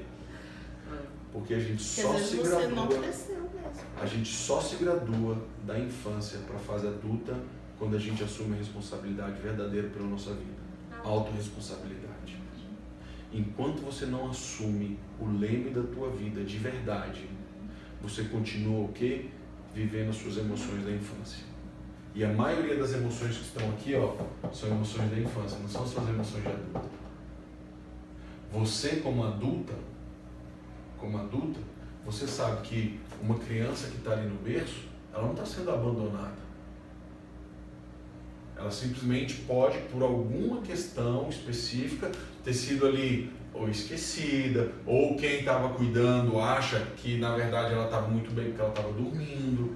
Porque a gente Porque só às vezes se você não gradua. cresceu mesmo. A gente só se gradua da infância para a fase adulta quando a gente assume a responsabilidade verdadeira pela nossa vida. Autorresponsabilidade. Enquanto você não assume o leme da tua vida de verdade, você continua o quê? Vivendo as suas emoções da infância. E a maioria das emoções que estão aqui, são emoções da infância, não são suas emoções de adulta. Você como adulta, você sabe que uma criança que está ali no berço, ela não está sendo abandonada. Ela simplesmente pode, por alguma questão específica, ter sido ali ou esquecida, ou quem estava cuidando acha que na verdade ela estava muito bem porque ela estava dormindo.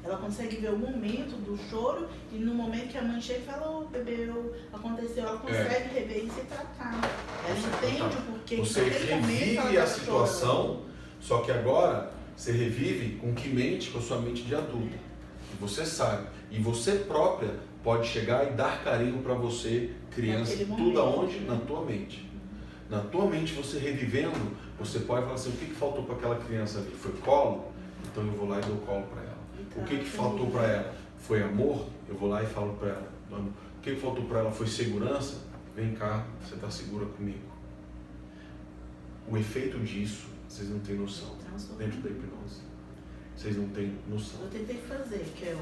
Ela consegue ver o momento do choro e no momento que a mãe chega e fala, bebê, aconteceu, ela consegue rever isso e tratar. Ela entende o porquê. Você revive a situação, chorando. Só que agora você revive com que mente? Com a sua mente de adulto. E você sabe. E você própria pode chegar e dar carinho para você, criança, tudo aonde? Na tua mente. Na tua mente, você revivendo, você pode falar assim, o que faltou para aquela criança ali? Foi colo? Então eu vou lá e dou colo para ela. O que faltou para ela? Foi amor? Eu vou lá e falo para ela. O que faltou para ela foi segurança? Vem cá, você está segura comigo. O efeito disso, vocês não têm noção. Dentro da hipnose. Vocês não têm noção. Eu tentei fazer, Kel.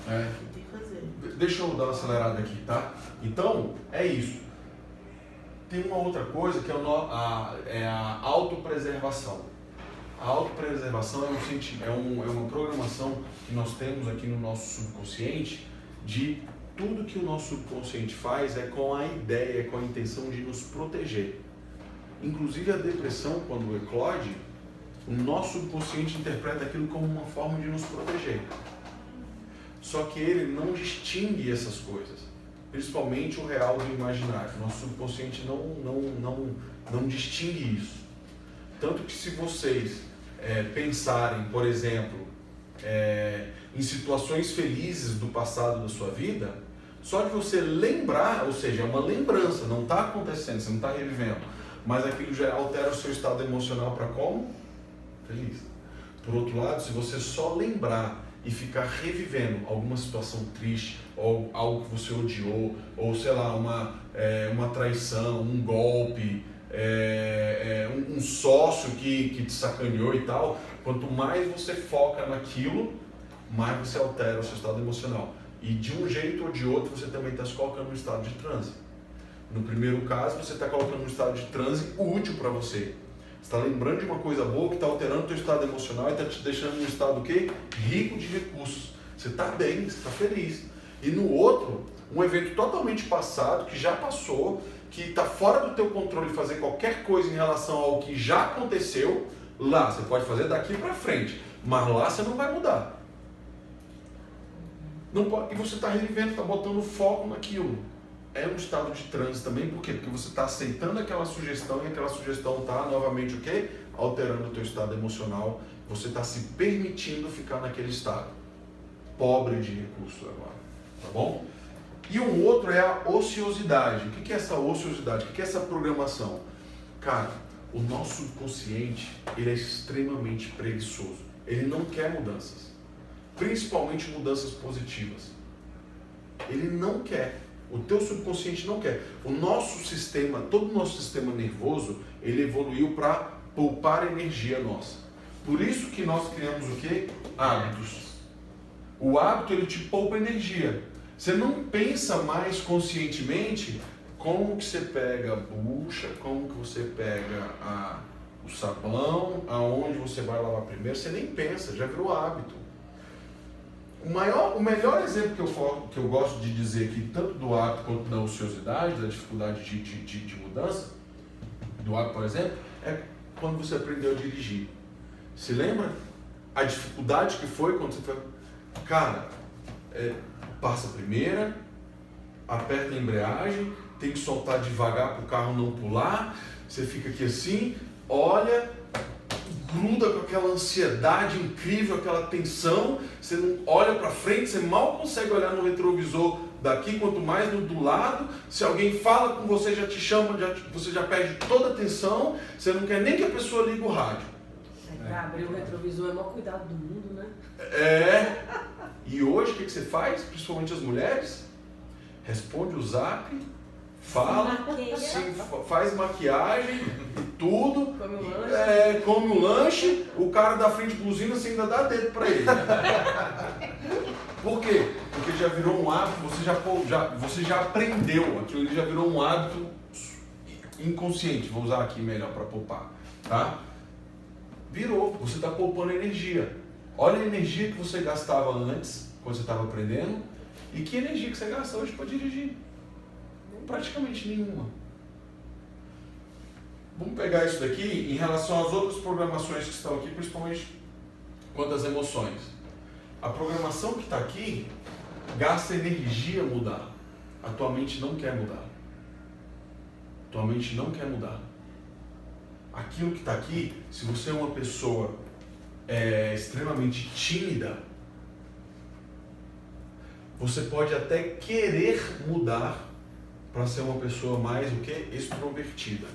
Tentei fazer. Deixa eu dar uma acelerada aqui, tá? Então, é isso. Tem uma outra coisa que é a autopreservação. A autopreservação é uma programação que nós temos aqui no nosso subconsciente de tudo que o nosso subconsciente faz é com a ideia, com a intenção de nos proteger. Inclusive a depressão, quando eclode, o nosso subconsciente interpreta aquilo como uma forma de nos proteger. Só que ele não distingue essas coisas, principalmente o real do imaginário. Nosso subconsciente não distingue isso. Tanto que se vocês pensarem, por exemplo, em situações felizes do passado da sua vida, só de você lembrar, ou seja, é uma lembrança, não está acontecendo, você não está revivendo, mas aquilo já altera o seu estado emocional para como? Feliz. Por outro lado, se você só lembrar e ficar revivendo alguma situação triste, ou algo que você odiou, ou sei lá, uma traição, um golpe, um sócio que te sacaneou e tal, quanto mais você foca naquilo, mais você altera o seu estado emocional. E de um jeito ou de outro, você também está se colocando no estado de transe. No primeiro caso, você está colocando um estado de transe útil para você. Você está lembrando de uma coisa boa que está alterando o teu estado emocional e está te deixando num estado o quê? Rico de recursos. Você está bem, você está feliz. E no outro, um evento totalmente passado, que já passou, que está fora do teu controle fazer qualquer coisa em relação ao que já aconteceu, lá você pode fazer daqui para frente, mas lá você não vai mudar. Não pode, e você está revivendo, está botando foco naquilo. É um estado de transe também, por quê? Porque você está aceitando aquela sugestão e aquela sugestão está novamente o quê? Alterando o teu estado emocional. Você está se permitindo ficar naquele estado. Pobre de recursos agora, tá bom? E um outro é a ociosidade. O que é essa ociosidade? O que é essa programação? Cara, o nosso subconsciente, ele é extremamente preguiçoso. Ele não quer mudanças. Principalmente mudanças positivas. Ele não quer. O teu subconsciente não quer. O nosso sistema, todo o nosso sistema nervoso, ele evoluiu para poupar energia nossa. Por isso que nós criamos o quê? Hábitos. O hábito, ele te poupa energia. Você não pensa mais conscientemente como que você pega a bucha, como que você pega o sabão, aonde você vai lavar primeiro. Você nem pensa, já virou hábito. O melhor exemplo que eu gosto de dizer aqui, tanto do hábito quanto da ociosidade, da dificuldade de mudança, do hábito, por exemplo, é quando você aprendeu a dirigir. Se lembra a dificuldade que foi quando você foi... Cara, passa a primeira, aperta a embreagem, tem que soltar devagar para o carro não pular, você fica aqui assim, olha... gruda com aquela ansiedade incrível, aquela tensão, você não olha para frente, você mal consegue olhar no retrovisor daqui, quanto mais no do lado. Se alguém fala com você, já te chama, você já perde toda a atenção, você não quer nem que a pessoa ligue o rádio. Para abrir o retrovisor é o maior cuidado do mundo, né? E hoje o que você faz, principalmente as mulheres? Responde o zap, fala, faz maquiagem e tudo, come um lanche, o cara da frente buzina, você ainda dá dedo pra ele. Por quê? Porque já virou um hábito, você já aprendeu, aquilo já virou um hábito inconsciente, vou usar aqui melhor para poupar, tá? Virou, você está poupando energia. Olha a energia que você gastava antes, quando você estava aprendendo, E que energia que você gasta hoje para dirigir? Praticamente nenhuma. Vamos pegar isso daqui em relação às outras programações que estão aqui, principalmente quanto às emoções. A programação que está aqui gasta energia a mudar. A tua mente não quer mudar. Tua mente não quer mudar. Aquilo que está aqui, se você é uma pessoa extremamente tímida, você pode até querer mudar para ser uma pessoa mais o quê? Extrovertida.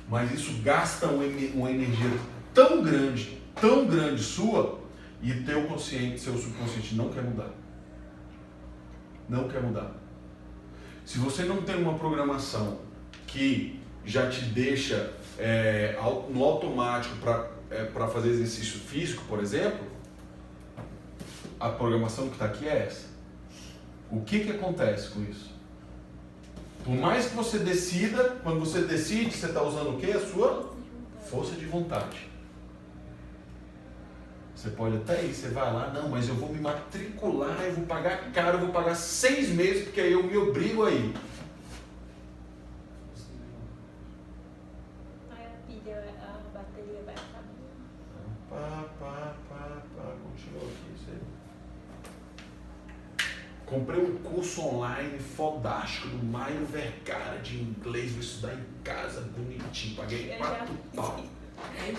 Mas isso gasta uma energia tão grande sua, e teu consciente, seu subconsciente não quer mudar. Não quer mudar. Se você não tem uma programação que já te deixa no automático para fazer exercício físico, por exemplo, a programação que está aqui é essa. O que acontece com isso? Por mais que você decida, quando você decide, você está usando o quê? A sua força de vontade. Você pode até ir, você vai lá, não, mas eu vou me matricular, eu vou pagar caro, eu vou pagar 6 meses, porque aí eu me obrigo a ir. Aí a bateria vai acabar. Continua aqui, isso aí. Comprei um curso online fodástico do Mário Vergara de inglês, vou estudar em casa, bonitinho, paguei 4 pau.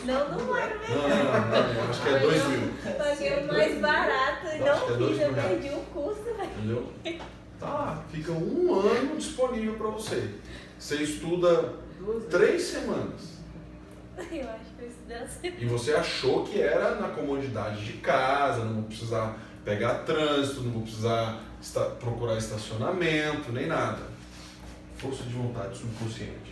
Não era Não, acho que é 2 mil. Paguei o mais barato e não fiz, eu perdi o curso, velho. Entendeu? Tá, fica 1 ano disponível para você. Você estuda 3 semanas. Eu acho que eu estudei assim. E você achou que era na comodidade de casa, não vou precisar pegar trânsito, não vou precisar procurar estacionamento, nem nada. Força de vontade subconsciente.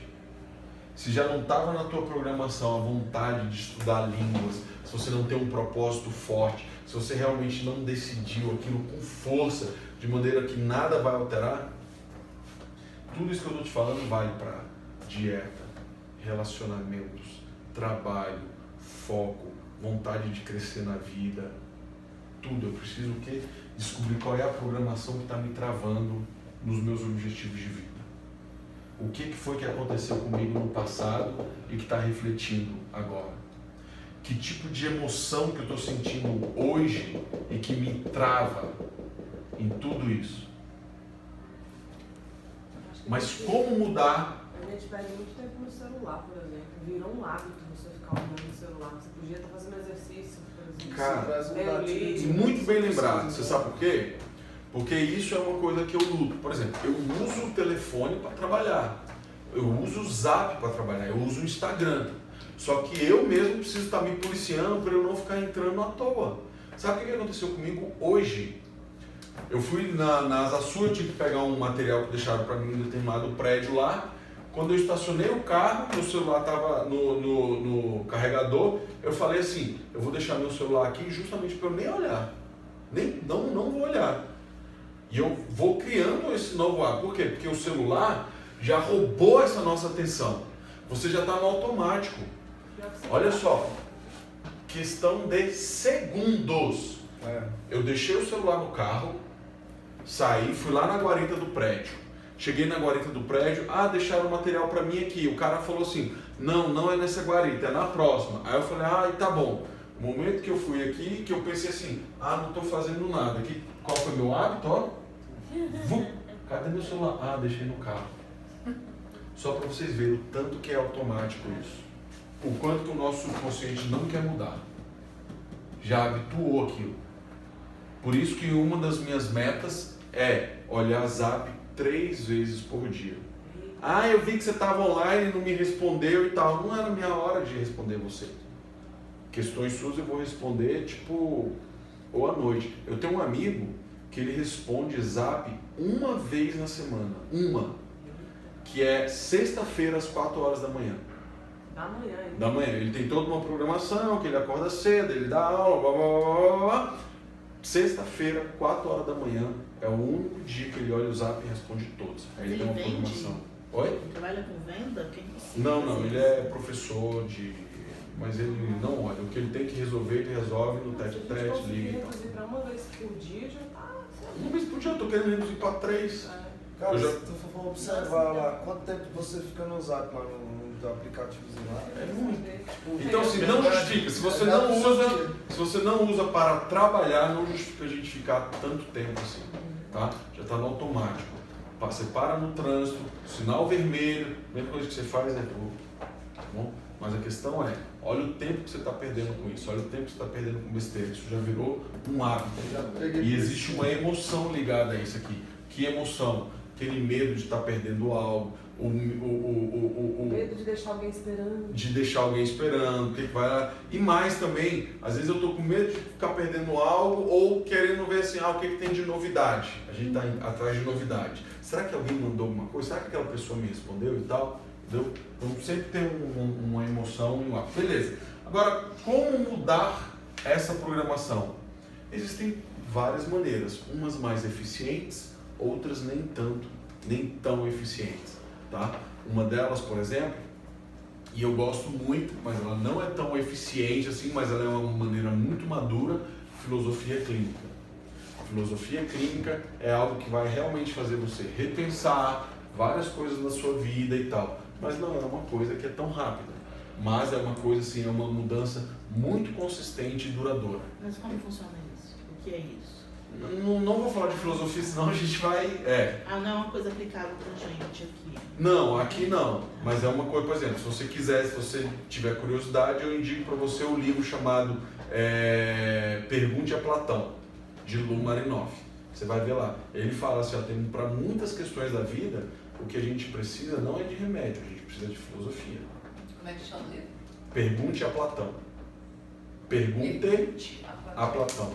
Se já não estava na tua programação a vontade de estudar línguas, se você não tem um propósito forte, se você realmente não decidiu aquilo com força, de maneira que nada vai alterar, tudo isso que eu estou te falando vale para dieta, relacionamentos, trabalho, foco, vontade de crescer na vida, tudo. Eu preciso o quê? Descobrir qual é a programação que está me travando nos meus objetivos de vida. O que foi que aconteceu comigo no passado e que está refletindo agora? Que tipo de emoção que eu estou sentindo hoje e que me trava em tudo isso? Mas como mudar? A gente perde muito tempo no celular, por exemplo. Virou um hábito você ficar olhando no celular. Você podia estar fazendo exercício, por exemplo. Cara, e muito bem lembrado. Você sabe por quê? Porque isso é uma coisa que eu luto. Por exemplo, eu uso o telefone para trabalhar. Eu uso o Zap para trabalhar. Eu uso o Instagram. Só que eu mesmo preciso estar me policiando para eu não ficar entrando à toa. Sabe o que aconteceu comigo hoje? Eu fui na Asa Sul, eu tive que pegar um material que deixaram para mim em determinado prédio lá. Quando eu estacionei o carro, meu celular estava no carregador, eu falei assim, eu vou deixar meu celular aqui justamente para eu nem olhar. Não vou olhar. E eu vou criando esse novo hábito. Por quê? Porque o celular já roubou essa nossa atenção. Você já está no automático. Olha só, questão de segundos. Eu deixei o celular no carro, saí, fui lá na guarita do prédio. Cheguei na guarita do prédio, deixaram o material para mim aqui. O cara falou assim, não é nessa guarita, é na próxima. Aí eu falei, tá bom. O momento que eu fui aqui, que eu pensei assim, não estou fazendo nada. Aqui, qual foi meu hábito, ó? Cadê meu celular? Deixei no carro. Só para vocês verem o tanto que é automático isso. O quanto que o nosso subconsciente não quer mudar. Já habituou aquilo. Por isso que uma das minhas metas é olhar Zap 3 vezes por dia. Eu vi que você estava online e não me respondeu e tal. Não era minha hora de responder você. Questões suas eu vou responder ou à noite. Eu tenho um amigo que ele responde Zap 1 vez na semana. Que é sexta-feira às 4 horas da manhã. Da manhã. Ele tem toda uma programação, que ele acorda cedo, ele dá aula, blá, blá, blá, blá. Sexta-feira, 4 horas da manhã, é o único dia que ele olha o Zap e responde todos. Aí ele tem uma programação. Oi? Ele trabalha com venda? Não, ele é professor mas ele não olha. O que ele tem que resolver, ele resolve no tete-a-tete, liga e tal. reduzir pra uma vez por dia, já tá... Uma vez por dia, eu tô querendo reduzir para 3. Cara, Eu já- se tu for observar lá, quanto tempo você fica no Zap, lá no teu aplicativozinho lá? É muito. Tipo, Então, assim, não justifica. Se você não usa para trabalhar, não justifica a gente ficar tanto tempo assim, tá? Já está no automático. Você para no trânsito, sinal vermelho, a primeira coisa que você faz é tá bom? Mas a questão é, olha o tempo que você está perdendo com isso, olha o tempo que você está perdendo com besteira. Isso já virou um hábito. E existe uma emoção ligada a isso aqui. Que emoção? Aquele medo de estar perdendo algo, o medo de deixar alguém esperando. De deixar alguém esperando, o que vai lá. E mais também, às vezes eu tô com medo de ficar perdendo algo ou querendo ver assim, o que tem de novidade. A gente tá atrás de novidade. Será que alguém mandou alguma coisa? Será que aquela pessoa me respondeu e tal? Entendeu? Então sempre tem uma emoção e um hábito. Beleza. Agora, como mudar essa programação? Existem várias maneiras, umas mais eficientes, outras nem tão eficientes, tá? Uma delas, por exemplo, e eu gosto muito, mas ela não é tão eficiente assim, mas ela é uma maneira muito madura, filosofia clínica. A filosofia clínica é algo que vai realmente fazer você repensar várias coisas na sua vida e tal, mas não é uma coisa que é tão rápida, mas é uma coisa assim, é uma mudança muito consistente e duradoura. Mas como funciona isso? O que é isso? Não vou falar de filosofia, senão a gente vai... Ah, não é uma coisa aplicável pra gente aqui. Não, aqui não. Mas é uma coisa, por exemplo, se você quiser, se você tiver curiosidade, eu indico para você o livro chamado Pergunte a Platão, de Lou Marinoff. Você vai ver lá. Ele fala assim, para muitas questões da vida, o que a gente precisa não é de remédio, a gente precisa de filosofia. Como é que chama ele? Pergunte a Platão. Pergunte a Platão.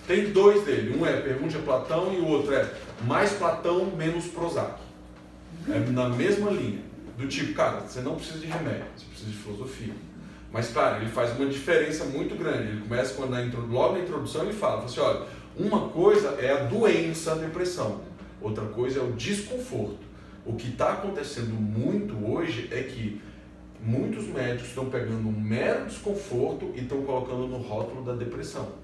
Tem 2 dele, um é Pergunte a Platão e o outro é Mais Platão, Menos Prozac. É na mesma linha, do tipo, cara, você não precisa de remédio, você precisa de filosofia. Mas claro, ele faz uma diferença muito grande, ele começa logo na introdução ele fala assim, olha, uma coisa é a doença, a depressão, outra coisa é o desconforto. O que está acontecendo muito hoje é que muitos médicos estão pegando um mero desconforto e estão colocando no rótulo da depressão.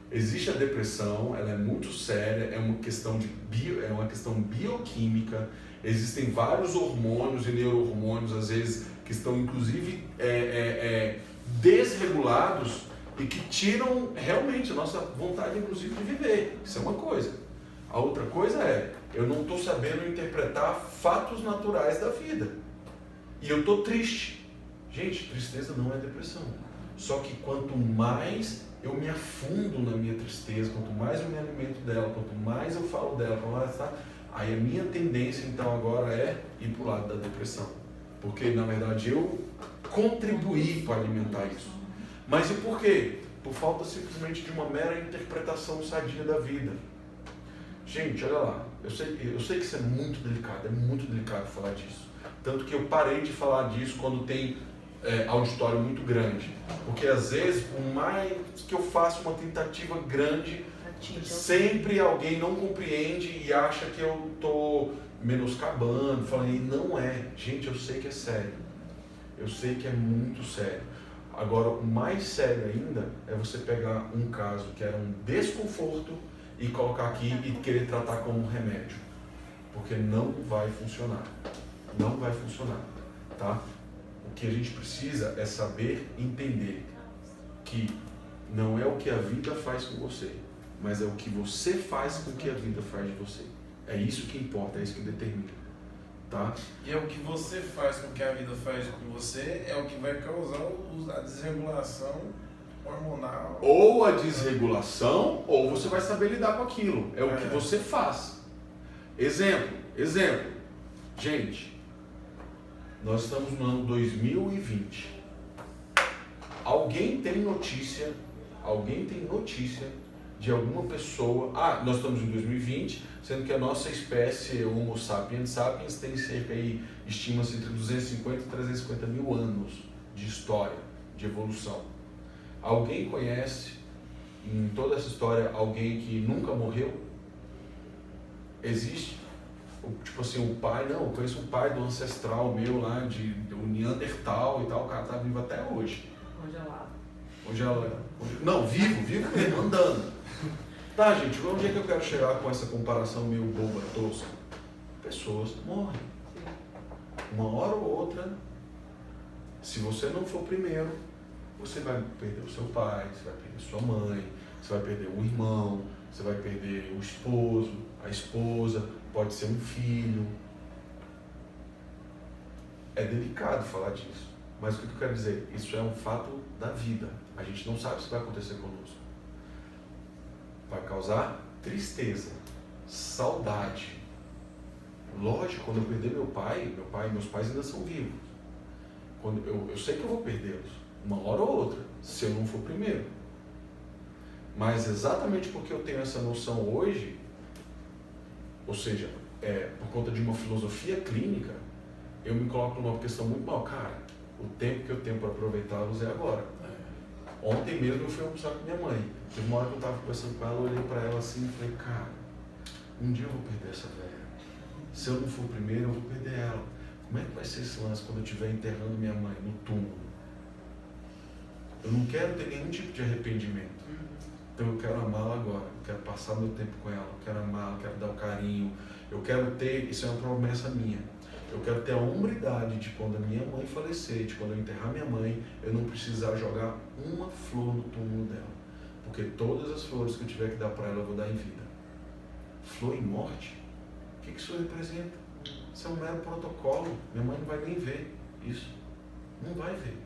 Existe a depressão, ela é muito séria, é uma questão bioquímica, existem vários hormônios e neurohormônios, às vezes, que estão inclusive desregulados e que tiram realmente a nossa vontade, inclusive, de viver. Isso é uma coisa. A outra coisa é, eu não estou sabendo interpretar fatos naturais da vida. E eu estou triste. Gente, tristeza não é depressão. Só que quanto mais eu me afundo na minha tristeza, quanto mais eu me alimento dela, quanto mais eu falo dela, aí a minha tendência então agora é ir para o lado da depressão. Porque na verdade eu contribuí para alimentar isso. Mas e por quê? Por falta simplesmente de uma mera interpretação sadia da vida. Gente, olha lá, eu sei que isso é muito delicado falar disso. Tanto que eu parei de falar disso quando tem auditório muito grande. Porque às vezes, por mais que eu faça uma tentativa grande, sempre alguém não compreende e acha que eu estou menoscabando, falando, e não é. Gente, eu sei que é sério. Eu sei que é muito sério. Agora, o mais sério ainda é você pegar um caso que era um desconforto e colocar aqui e querer tratar como um remédio. Porque não vai funcionar. Não vai funcionar, tá? O que a gente precisa é saber entender que não é o que a vida faz com você, mas é o que você faz com o que a vida faz de você. É isso que importa, é isso que determina, tá? E é o que você faz com o que a vida faz com você, é o que vai causar a desregulação hormonal. Ou a desregulação, ou você vai saber lidar com aquilo. É o que você faz. Exemplo. Gente, nós estamos no ano 2020. Alguém tem notícia de alguma pessoa... nós estamos em 2020, sendo que a nossa espécie, o Homo sapiens sapiens, tem cerca aí, estima-se entre 250 e 350 mil anos de história, de evolução. Alguém conhece, em toda essa história, alguém que nunca morreu? Existe? tipo assim, o pai, não, eu conheço um pai do ancestral meu lá, do Neandertal e tal, o cara tá vivo até hoje. Não, vivo mesmo, andando. Tá, gente, onde é que eu quero chegar com essa comparação meio boba, tosca? Pessoas morrem. Uma hora ou outra, se você não for primeiro, você vai perder o seu pai, você vai perder sua mãe, você vai perder um irmão, você vai perder o esposo, a esposa, pode ser um filho. É delicado falar disso, mas o que eu quero dizer? Isso é um fato da vida. A gente não sabe o que vai acontecer conosco. Vai causar tristeza, saudade. Lógico, quando eu perder meu pai e meus pais ainda são vivos. Quando eu sei que eu vou perdê-los, uma hora ou outra, se eu não for primeiro. Mas exatamente porque eu tenho essa noção hoje, ou seja, por conta de uma filosofia clínica, eu me coloco numa questão muito mal. Cara, o tempo que eu tenho para aproveitá-los é agora. Ontem mesmo eu fui almoçar com minha mãe. Teve uma hora que eu estava conversando com ela, eu olhei para ela assim e falei, cara, um dia eu vou perder essa velha. Se eu não for primeiro, eu vou perder ela. Como é que vai ser esse lance quando eu estiver enterrando minha mãe no túmulo? Eu não quero ter nenhum tipo de arrependimento. Então eu quero amá-la agora, eu quero passar meu tempo com ela, eu quero amá-la, eu quero dar o carinho, eu quero ter, isso é uma promessa minha, eu quero ter a hombridade de quando a minha mãe falecer, de quando eu enterrar minha mãe, eu não precisar jogar uma flor no túmulo dela, porque todas as flores que eu tiver que dar para ela eu vou dar em vida. Flor em morte? O que isso representa? Isso é um mero protocolo, minha mãe não vai nem ver isso, não vai ver.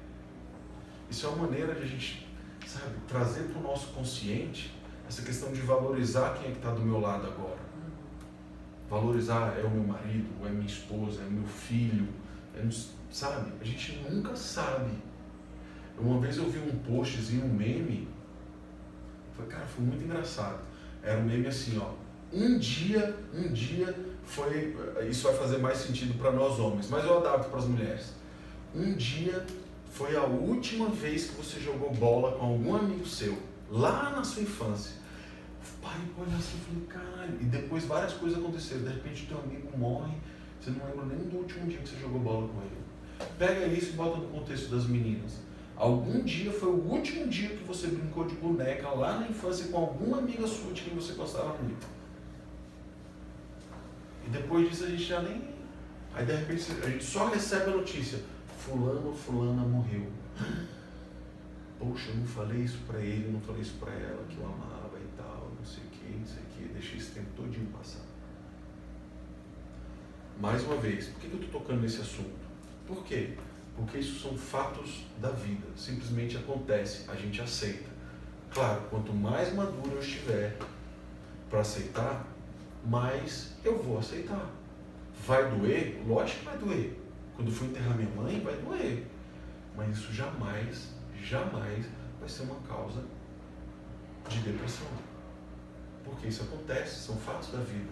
Isso é uma maneira de a gente, sabe, trazer para o nosso consciente essa questão de valorizar quem é que está do meu lado agora. Valorizar é o meu marido, ou é minha esposa, é o meu filho, sabe? A gente nunca sabe. Uma vez eu vi um postzinho, um meme, foi muito engraçado. Era um meme assim, ó, um dia foi, isso vai fazer mais sentido para nós homens, mas eu adapto para as mulheres. Um dia foi a última vez que você jogou bola com algum amigo seu, lá na sua infância. Pai, olha assim, eu falei, caralho. E depois várias coisas aconteceram. De repente teu amigo morre, você não lembra nem do último dia que você jogou bola com ele. Pega isso e bota no contexto das meninas. Algum dia foi o último dia que você brincou de boneca lá na infância com alguma amiga sua de quem você gostava muito. E depois disso a gente já nem... Aí de repente a gente só recebe a notícia. Fulano ou fulana morreu. Poxa, eu não falei isso pra ele, não falei isso pra ela, que eu amava e tal, não sei o que, deixei esse tempo todinho passar. Mais uma vez, por que eu estou tocando nesse assunto? Por quê? Porque isso são fatos da vida, simplesmente acontece, a gente aceita. Claro, quanto mais maduro eu estiver para aceitar, mais eu vou aceitar. Vai doer? Lógico que vai doer. Quando eu for enterrar minha mãe, vai doer. Mas isso jamais vai ser uma causa de depressão. Porque isso acontece, são fatos da vida.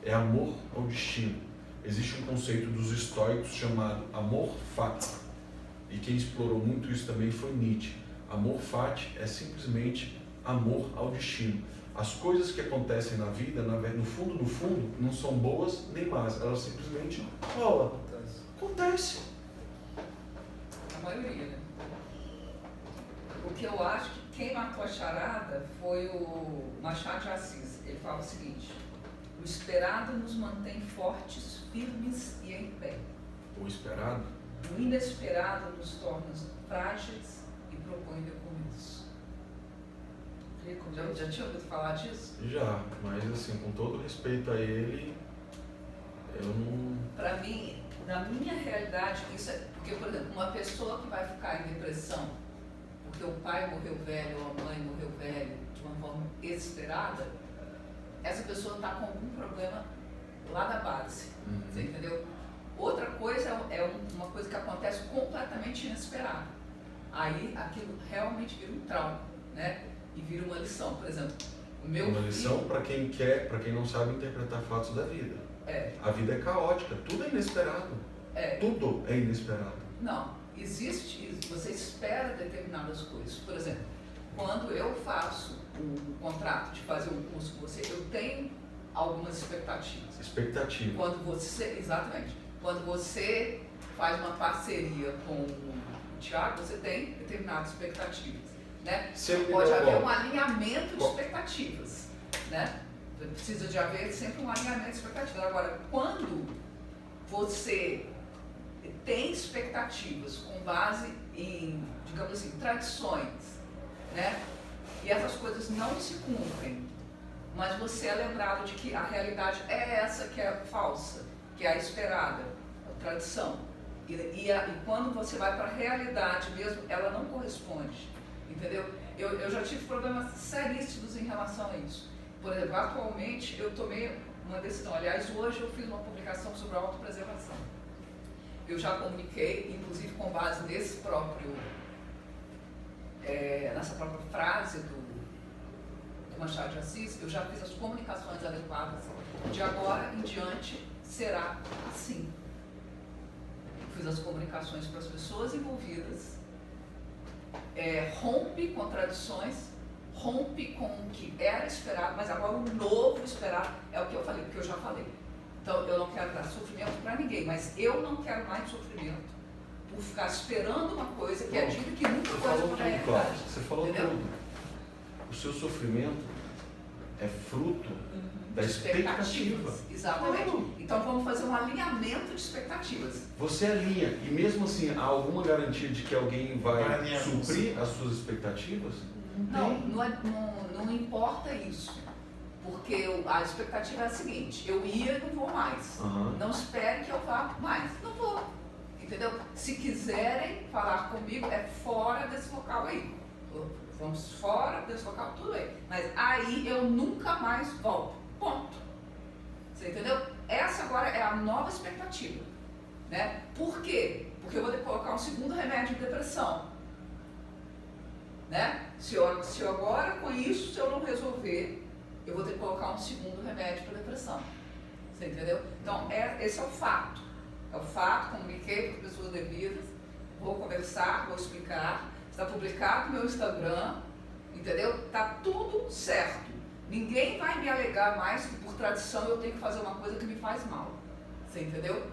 É amor ao destino. Existe um conceito dos estoicos chamado amor fati. E quem explorou muito isso também foi Nietzsche. Amor fati é simplesmente amor ao destino. As coisas que acontecem na vida, no fundo, não são boas nem más. Elas simplesmente rolam. Acontece. A maioria, né? O que eu acho que quem matou a charada foi o Machado de Assis. Ele fala o seguinte: o esperado nos mantém fortes, firmes e em pé. O esperado? O inesperado nos torna frágeis e propõe recomeço. Já tinha ouvido falar disso? Já, mas assim, com todo respeito a ele, eu não... Para mim, na minha realidade, isso é... Porque, por exemplo, uma pessoa que vai ficar em depressão porque o pai morreu velho ou a mãe morreu velho de uma forma inesperada, essa pessoa está com algum problema lá da base, você entendeu? Outra coisa é uma coisa que acontece completamente inesperada. Aí aquilo realmente vira um trauma, né? E vira uma lição, por exemplo. Uma lição para quem não sabe interpretar fatos da vida. A vida é caótica, tudo é inesperado. Tudo é inesperado. Não, existe isso, você espera determinadas coisas. Por exemplo, quando eu faço um contrato de fazer um curso com você, eu tenho algumas expectativas. Expectativa. Exatamente. Quando você faz uma parceria com o Thiago, você tem determinadas expectativas, né? Pode haver um alinhamento de expectativas, né? Precisa de haver sempre um alinhamento de expectativas. Agora, quando você tem expectativas com base em, digamos assim, tradições, né? E essas coisas não se cumprem, mas você é lembrado de que a realidade é essa que é falsa, que é a esperada, a tradição. E quando você vai para a realidade mesmo, ela não corresponde, entendeu? Eu já tive problemas seríssimos em relação a isso. Por exemplo, atualmente eu tomei uma decisão, aliás, hoje eu fiz uma publicação sobre autopreservação. Eu já comuniquei, inclusive com base nessa própria frase do Machado de Assis, eu já fiz as comunicações adequadas. De agora em diante será assim. Eu fiz as comunicações para as pessoas envolvidas, rompe com tradições, rompe com o que era esperado, mas agora o novo esperado é o que eu falei, porque eu já falei. Então eu não quero dar sofrimento para ninguém, mas eu não quero mais sofrimento por ficar esperando uma coisa que é dita que nunca foi para a realidade. Você falou entendeu? tudo. O seu sofrimento é fruto da expectativa. Exatamente. Então vamos fazer um alinhamento de expectativas. Você alinha, e mesmo assim, há alguma garantia de que alguém vai Alinhar suprir as suas expectativas? Não importa isso. Porque a expectativa é a seguinte, eu ia e não vou mais. Uhum. Não espere que eu vá mais. Não vou. Entendeu? Se quiserem falar comigo, é fora desse local aí. Vamos fora desse local, tudo bem. Mas aí eu nunca mais volto. Ponto. Você entendeu? Essa agora é a nova expectativa. Né? Por quê? Porque eu vou ter que colocar um segundo remédio de depressão. Né? Se eu agora com isso, se eu não resolver, eu vou ter que colocar um segundo remédio para depressão. Você entendeu? Então, esse é o fato. É o fato, comuniquei para as pessoas devidas, vou conversar, vou explicar. Está publicado no meu Instagram, entendeu? Está tudo certo. Ninguém vai me alegar mais que por tradição eu tenho que fazer uma coisa que me faz mal. Você entendeu?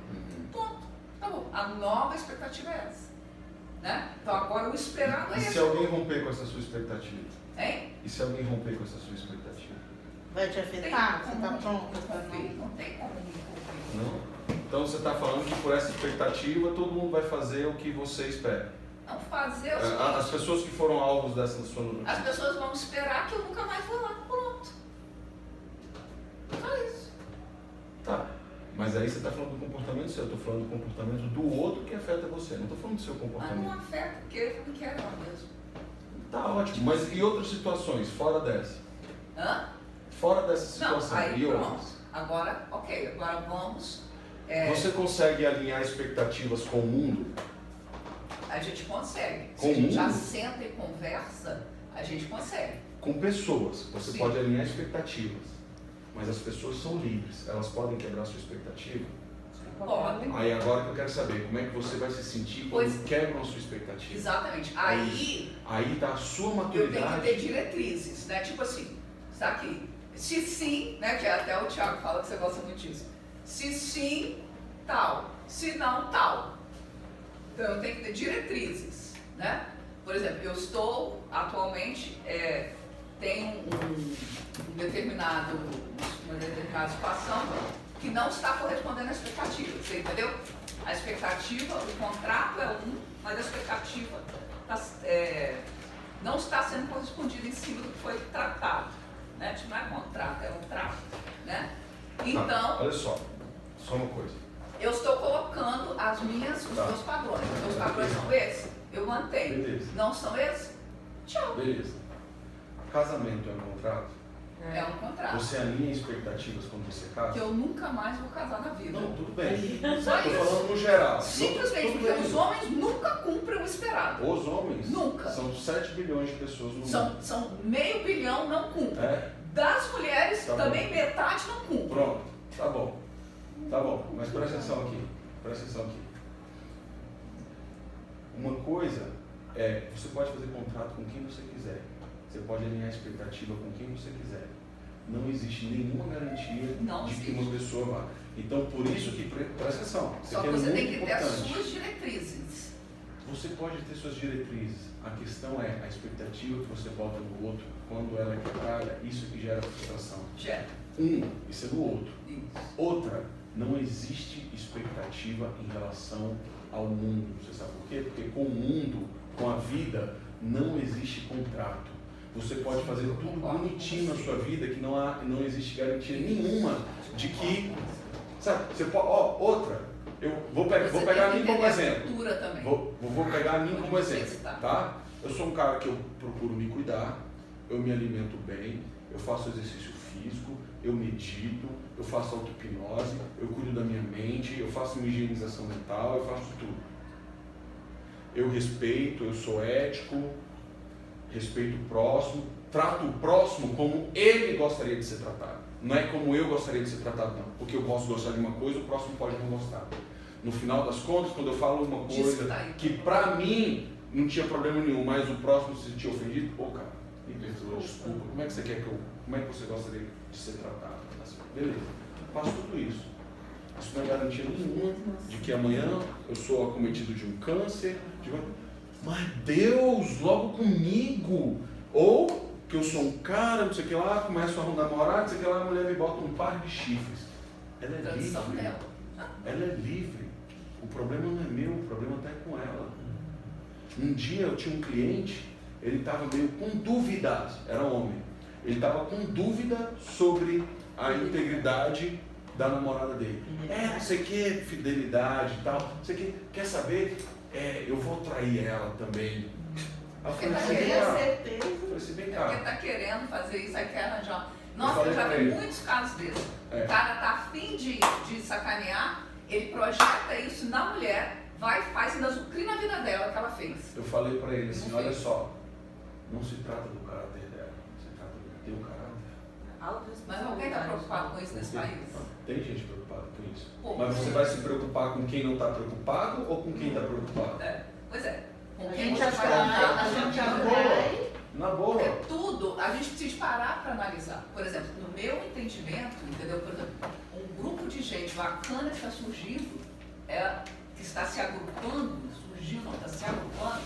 Ponto. Tá bom. A nova expectativa é essa. Né? Então agora o esperado é E esse. se alguém romper com essa sua expectativa? Hein? E se alguém romper com essa sua expectativa? Vai te afetar? Você tá pronto? Não tem como me cumprir. Não? Então você está falando que por essa expectativa todo mundo vai fazer o que você espera. Não fazer o seguinte, As pessoas que foram alvos dessa sua notícia. as pessoas vão esperar que eu nunca mais vou lá. Pronto. Só isso. Tá. Mas aí você está falando do comportamento seu, eu estou falando do comportamento do outro que afeta você, não estou falando do seu Mas comportamento. não afeta, porque ele não quer lá mesmo. Tá ótimo, mas e outras situações, fora dessa? Hã? Fora dessa Não, situação, aí e pronto. outras? Agora, ok, agora vamos. Você consegue alinhar expectativas com o mundo? A gente consegue. Se Com a gente já mundo? senta e conversa, a gente consegue. Com pessoas, você Sim. pode alinhar expectativas, mas as pessoas são livres, elas podem quebrar sua expectativa. Podem. Aí agora que eu quero saber, como é que você vai se sentir quando Pois- quebram a sua expectativa? Exatamente. É Aí Aí tá a sua eu tenho que maturidade. ter diretrizes, né? Tipo assim, está aqui. Se sim, né? Que até o Thiago fala que você gosta muito disso. Se sim, tal. Se não, tal. Então eu tenho que ter diretrizes, né? Por exemplo, eu estou atualmente, tenho uma determinada situação que não está correspondendo à expectativa, você entendeu? A expectativa, o contrato é mas a expectativa não está sendo correspondida em cima do que foi tratado, né? Tipo, não é contrato, é um trato, né? Então, Tá, olha só uma coisa. eu estou colocando os meus padrões. Meus padrões são esses, eu mantenho. Beleza. Não são esses? Tchau. Beleza. Casamento é um contrato? É um contrato. Você alinha expectativas quando você casa? Que eu nunca mais vou casar na vida. Não, tudo bem. Só Estou isso. falando no geral. Simplesmente Tudo porque bem. os homens nunca cumprem o esperado. Os homens Nunca. são 7 bilhões de pessoas no mundo. São 500 milhão não cumprem. É? Das mulheres, Tá também bom. metade não cumprem. Pronto, tá bom. Tá bom, mas presta atenção aqui. Presta atenção aqui. Uma coisa é, você pode fazer contrato com quem você quiser. Você pode alinhar expectativa com quem você quiser. não existe nenhuma garantia Não de que existe. uma pessoa vá. Então, por isso que, presta atenção, isso Só aqui que é você muito tem que ter as importante. suas diretrizes. Você pode ter suas diretrizes. A questão é a expectativa que você bota no outro, quando ela é quebrada, isso que gera frustração. Gera. Isso é no outro. Isso. Outra, não existe expectativa em relação ao mundo. Você sabe por quê? Porque com o mundo, com a vida, não existe contrato. Você pode fazer tudo bonitinho na sua vida que não existe garantia nenhuma de que, sabe, você pode, outra, eu vou pegar a mim como exemplo. Vou pegar a mim como exemplo, tá? Eu sou um cara que eu procuro me cuidar, eu me alimento bem, eu faço exercício físico, eu medito, eu faço auto-hipnose, eu cuido da minha mente, eu faço uma higienização mental, eu faço tudo. Eu respeito, eu sou ético, respeito o próximo, trato o próximo como ele gostaria de ser tratado. Não é como eu gostaria de ser tratado, não. Porque eu posso gostar de uma coisa, o próximo pode não gostar. No final das contas, quando eu falo uma coisa que pra mim não tinha problema nenhum, mas o próximo se sentia ofendido, cara, me perdoa, desculpa, como é que você quer como é que você gostaria de ser tratado? Beleza, faço tudo isso. Isso não é garantia nenhuma de que amanhã eu sou acometido de um câncer, mas Deus, logo comigo. Ou que eu sou um cara, não sei o que lá, começo a namorar, não sei o que lá, a mulher me bota um par de chifres. Ela é livre. Ela é livre. O problema não é meu, o problema está com ela. Um dia eu tinha um cliente, ele estava meio com dúvidas, era homem. Ele estava com dúvida sobre a integridade da namorada dele. Não sei o que, fidelidade e tal, não sei o que, quer saber? Eu vou trair ela também. Eu falei assim, vem cá. Porque está querendo fazer isso, aí quer arranjar. Nossa, eu já vi muitos casos desses. O cara está afim de sacanear, ele projeta isso na mulher, vai, faz, ainda azucrina a vida dela que ela fez. Eu falei pra ele assim, olha só, não se trata do caráter dela, se trata do teu caráter. Mas alguém está preocupado com isso nesse país? Tem gente preocupada com isso. Pô, mas você vai se preocupar com quem não está preocupado ou com quem está preocupado? Pois é. Com A quem gente você vai contar, a gente atrai. Na boa. Porque tudo, a gente precisa parar para analisar. Por exemplo, no meu entendimento, entendeu? Por exemplo, um grupo de gente bacana que está surgindo, que está se agrupando, está se agrupando,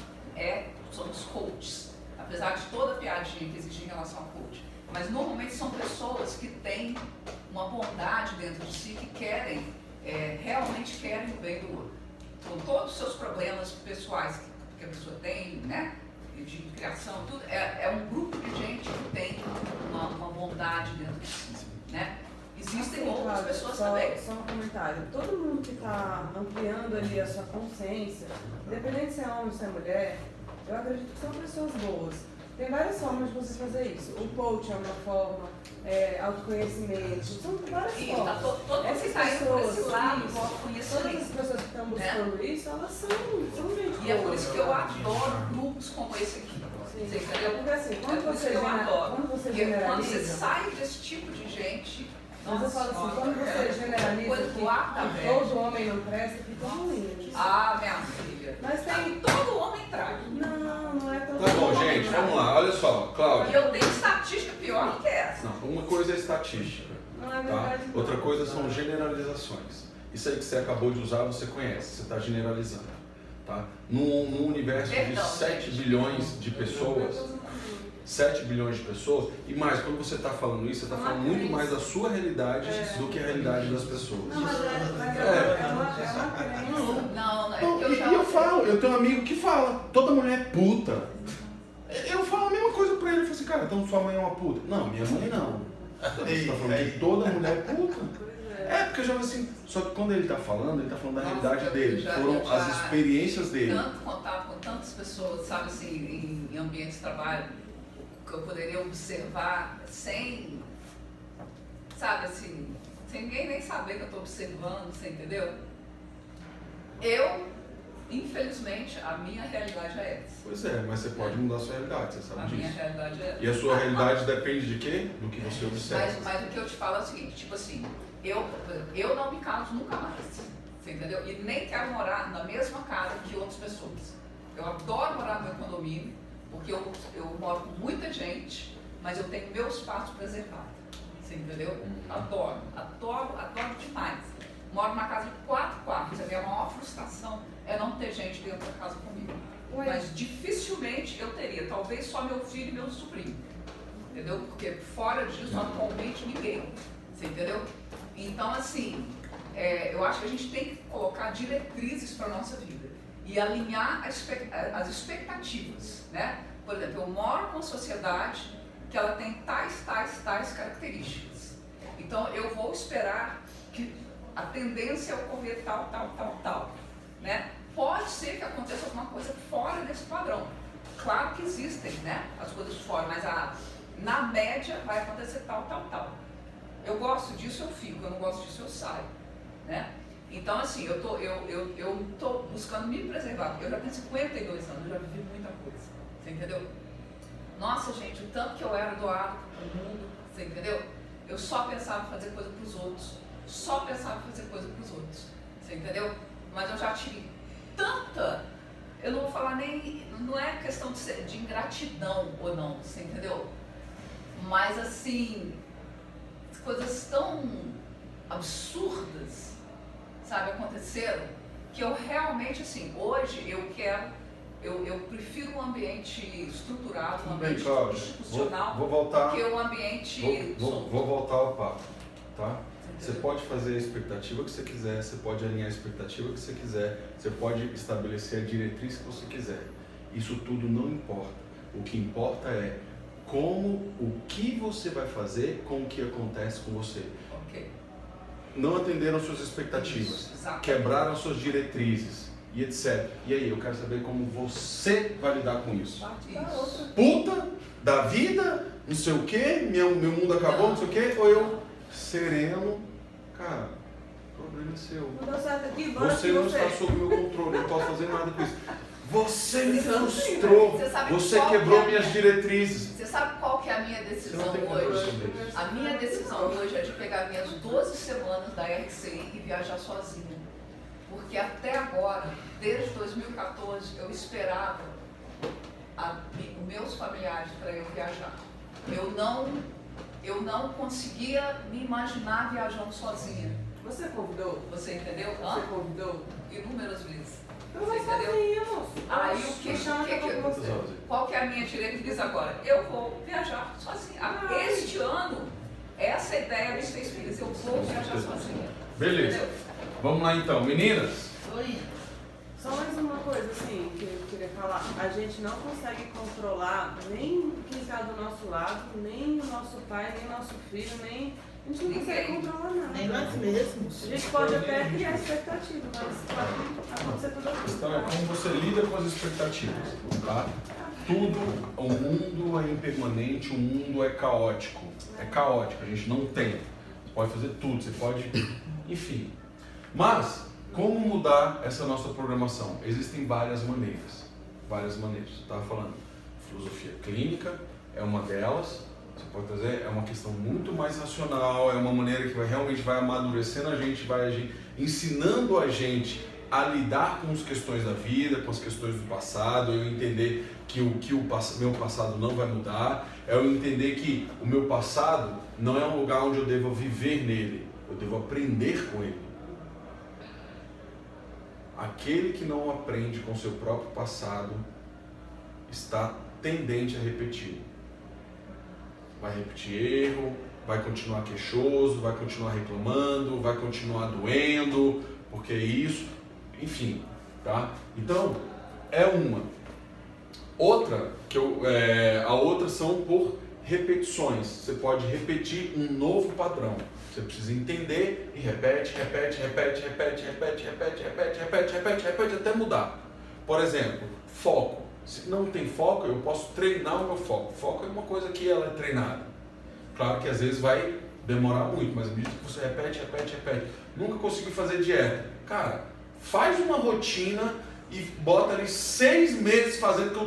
são os coaches. Apesar de toda a piadinha que existe em relação ao coach. Mas normalmente são pessoas que têm uma bondade dentro de si, que querem, realmente querem o bem do outro. Com todos os seus problemas pessoais que a pessoa tem, né? De criação, tudo, é um grupo de gente que tem uma bondade dentro de si, né? Existem outras pessoas também. Só um comentário. Todo mundo que está ampliando ali a sua consciência, independente se é homem ou se é mulher, eu acredito que são pessoas boas. Tem várias formas de você fazer isso. O coach é uma forma, autoconhecimento, são várias formas. Todo mundo que está indo por esse lado, todas as pessoas que estão buscando isso, elas são gente boa. E é por isso que eu adoro grupos como esse aqui. Sim. Você entendeu? Porque assim, quando você Porque generaliza, quando você sai desse tipo de gente, mas eu falo assim, quando você generaliza que todo homem não presta, fica ruim. minha filha. Mas tem... Todo homem trai. Não é todo Tá bom, homem gente, trai. vamos lá, olha só, E Cláudia. eu tenho estatística pior do que essa. Não, uma coisa é estatística, Não é tá? verdade. não. Outra coisa são generalizações. Isso aí que você acabou de usar, você conhece, você está generalizando, tá? Num universo de 7 bilhões de pessoas, 7 bilhões de pessoas, e mais, quando você está falando isso, você está falando muito mais da sua realidade do que a realidade das pessoas. Não, mas é uma crença. Não, Eu tenho um amigo que fala, toda mulher é puta. Eu falo a mesma coisa pra ele, eu falo assim, cara, então sua mãe é uma puta. Não, minha mãe não. Você tá falando que toda mulher é puta? Porque eu já falei assim, só que quando ele tá falando da realidade dele, foram as experiências dele. Tanto contato com tantas pessoas, sabe assim, em ambientes de trabalho, que eu poderia observar sem, sabe assim, sem ninguém nem saber que eu estou observando, você entendeu? Infelizmente, a minha realidade é essa. Pois é, mas você pode mudar a sua realidade, você sabe A disso. minha realidade é essa. E a sua realidade depende de quê? Do que você observa. Mas o que eu te falo é o seguinte, tipo assim, eu não me caso nunca mais, você entendeu? E nem quero morar na mesma casa que outras pessoas. Eu adoro morar no meu condomínio, porque eu moro com muita gente, mas eu tenho meu espaço preservado. Você entendeu? Adoro demais. Moro numa casa de 4 quartos. A minha maior frustração é não ter gente dentro da casa comigo. Ué. Mas dificilmente eu teria. Talvez só meu filho e meu sobrinho. Entendeu? Porque fora disso, atualmente, ninguém. Você entendeu? Então, assim, eu acho que a gente tem que colocar diretrizes para a nossa vida e alinhar as expectativas, né? Por exemplo, eu moro com uma sociedade que ela tem tais características. Então, eu vou esperar que a tendência é ocorrer tal, né? Pode ser que aconteça alguma coisa fora desse padrão. Claro que existem, né? As coisas fora, mas na média vai acontecer tal. Eu gosto disso, eu fico. Eu não gosto disso, eu saio, né? Então, assim, eu tô buscando me preservar. Eu já tenho 52 anos, eu já vivi muita coisa. Você entendeu? Nossa, gente, o tanto que eu era doado pro mundo, você entendeu? Eu só pensava em fazer coisa pros outros. Você entendeu? Mas eu já tive tanta... Eu não vou falar nem... Não é questão de ingratidão ou não, você entendeu? Mas, assim... Coisas tão absurdas, sabe, aconteceram, que eu realmente, assim, hoje eu prefiro um ambiente estruturado, um ambiente institucional, vou voltar, do que um ambiente... Vou voltar ao papo, tá? Você pode fazer a expectativa que você quiser, você pode alinhar a expectativa que você quiser, você pode estabelecer a diretriz que você quiser. Isso tudo não importa. O que importa é o que você vai fazer com o que acontece com você. Ok. Não atenderam suas expectativas, Isso, quebraram suas diretrizes e etc. E aí, eu quero saber como você vai lidar com isso. Puta da vida, não sei o que, meu mundo acabou, não sei o que, ou eu sereno, cara, o problema é seu. Não deu certo aqui, bora Você que não está sob meu controle, eu não posso fazer nada com isso. Você me frustrou, você quebrou minhas diretrizes. Você sabe qual que é a minha Você decisão não tem controle hoje? sobre isso. A minha decisão hoje é de pegar minhas 12 semanas da RCI e viajar sozinha. Porque até agora, desde 2014, eu esperava os meus familiares para eu viajar. Eu não conseguia me imaginar viajando sozinha. Você convidou? Você entendeu? Você convidou? Inúmeras vezes. Eu Você vou entendeu? sozinha, moço. Aí qual que é a minha diretriz agora? Eu vou viajar sozinha. Este ano, essa ideia me fez feliz. Eu vou viajar sozinha. Beleza. Entendeu? Vamos lá então, meninas. Oi. Só mais uma coisa, assim, que eu queria falar. A gente não consegue controlar nem quem está do nosso lado, nem o nosso pai, nem o nosso filho, nem... A gente não consegue controlar nada. Nem nós mesmos. A gente pode até criar expectativa, mas pode acontecer tudo aquilo. Então é como você lida com as expectativas, tá? Tudo, o mundo é impermanente, o mundo é caótico. É caótico, a gente não tem. Você pode fazer tudo, você pode... Enfim. Mas, como mudar essa nossa programação? Existem várias maneiras. Várias maneiras. Você estava falando, filosofia clínica é uma delas. Você pode trazer, é uma questão muito mais racional, é uma maneira que realmente vai amadurecendo a gente, vai ensinando a gente a lidar com as questões da vida, com as questões do passado, eu entender que meu passado não vai mudar, é eu entender que o meu passado não é um lugar onde eu devo viver nele, eu devo aprender com ele. Aquele que não aprende com seu próprio passado está tendente a repetir. Vai repetir erro, vai continuar queixoso, vai continuar reclamando, vai continuar doendo, porque é isso, enfim, tá? Então, é uma. Outra, a outra são por repetições. Você pode repetir um novo padrão. Você precisa entender e repete até mudar. Por exemplo, foco. Se não tem foco, eu posso treinar o meu foco. Foco é uma coisa que ela é treinada. Claro que às vezes vai demorar muito, mas à medida que você repete. Nunca consegui fazer dieta. Cara, faz uma rotina e bota ali 6 meses fazendo, que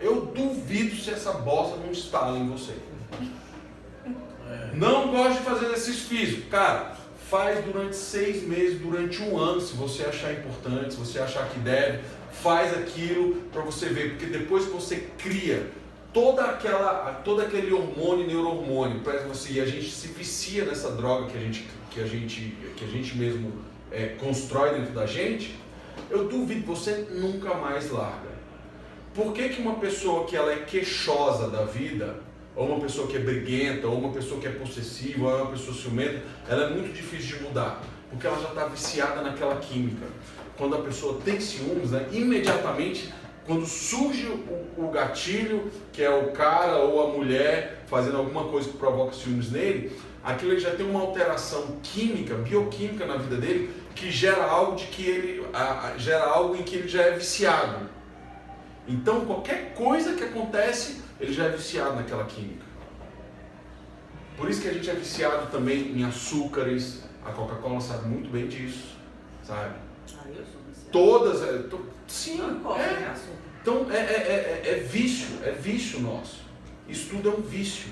eu duvido se essa bosta não instala em você. Não gosta de fazer exercício físico. Cara, faz durante 6 meses, durante 1 ano, se você achar importante, se você achar que deve. Faz aquilo para você ver, porque depois que você cria todo aquele hormônio, neurohormônio, e a gente se vicia nessa droga que a gente mesmo constrói dentro da gente, eu duvido que você nunca mais larga. Por que uma pessoa que ela é queixosa da vida, ou uma pessoa que é briguenta, ou uma pessoa que é possessiva, ou uma pessoa ciumenta, ela é muito difícil de mudar? Porque ela já está viciada naquela química. Quando a pessoa tem ciúmes, né, imediatamente, quando surge o gatilho, que é o cara ou a mulher fazendo alguma coisa que provoca ciúmes nele, aquilo ele já tem uma alteração química, bioquímica na vida dele, que gera algo em que ele já é viciado. Então qualquer coisa que acontece, ele já é viciado naquela química. Por isso que a gente é viciado também em açúcares. A Coca-Cola sabe muito bem disso, sabe? Eu sou viciada. Todas, sim, Não importa, é açúcar. Então é vício nosso. Isso tudo é um vício.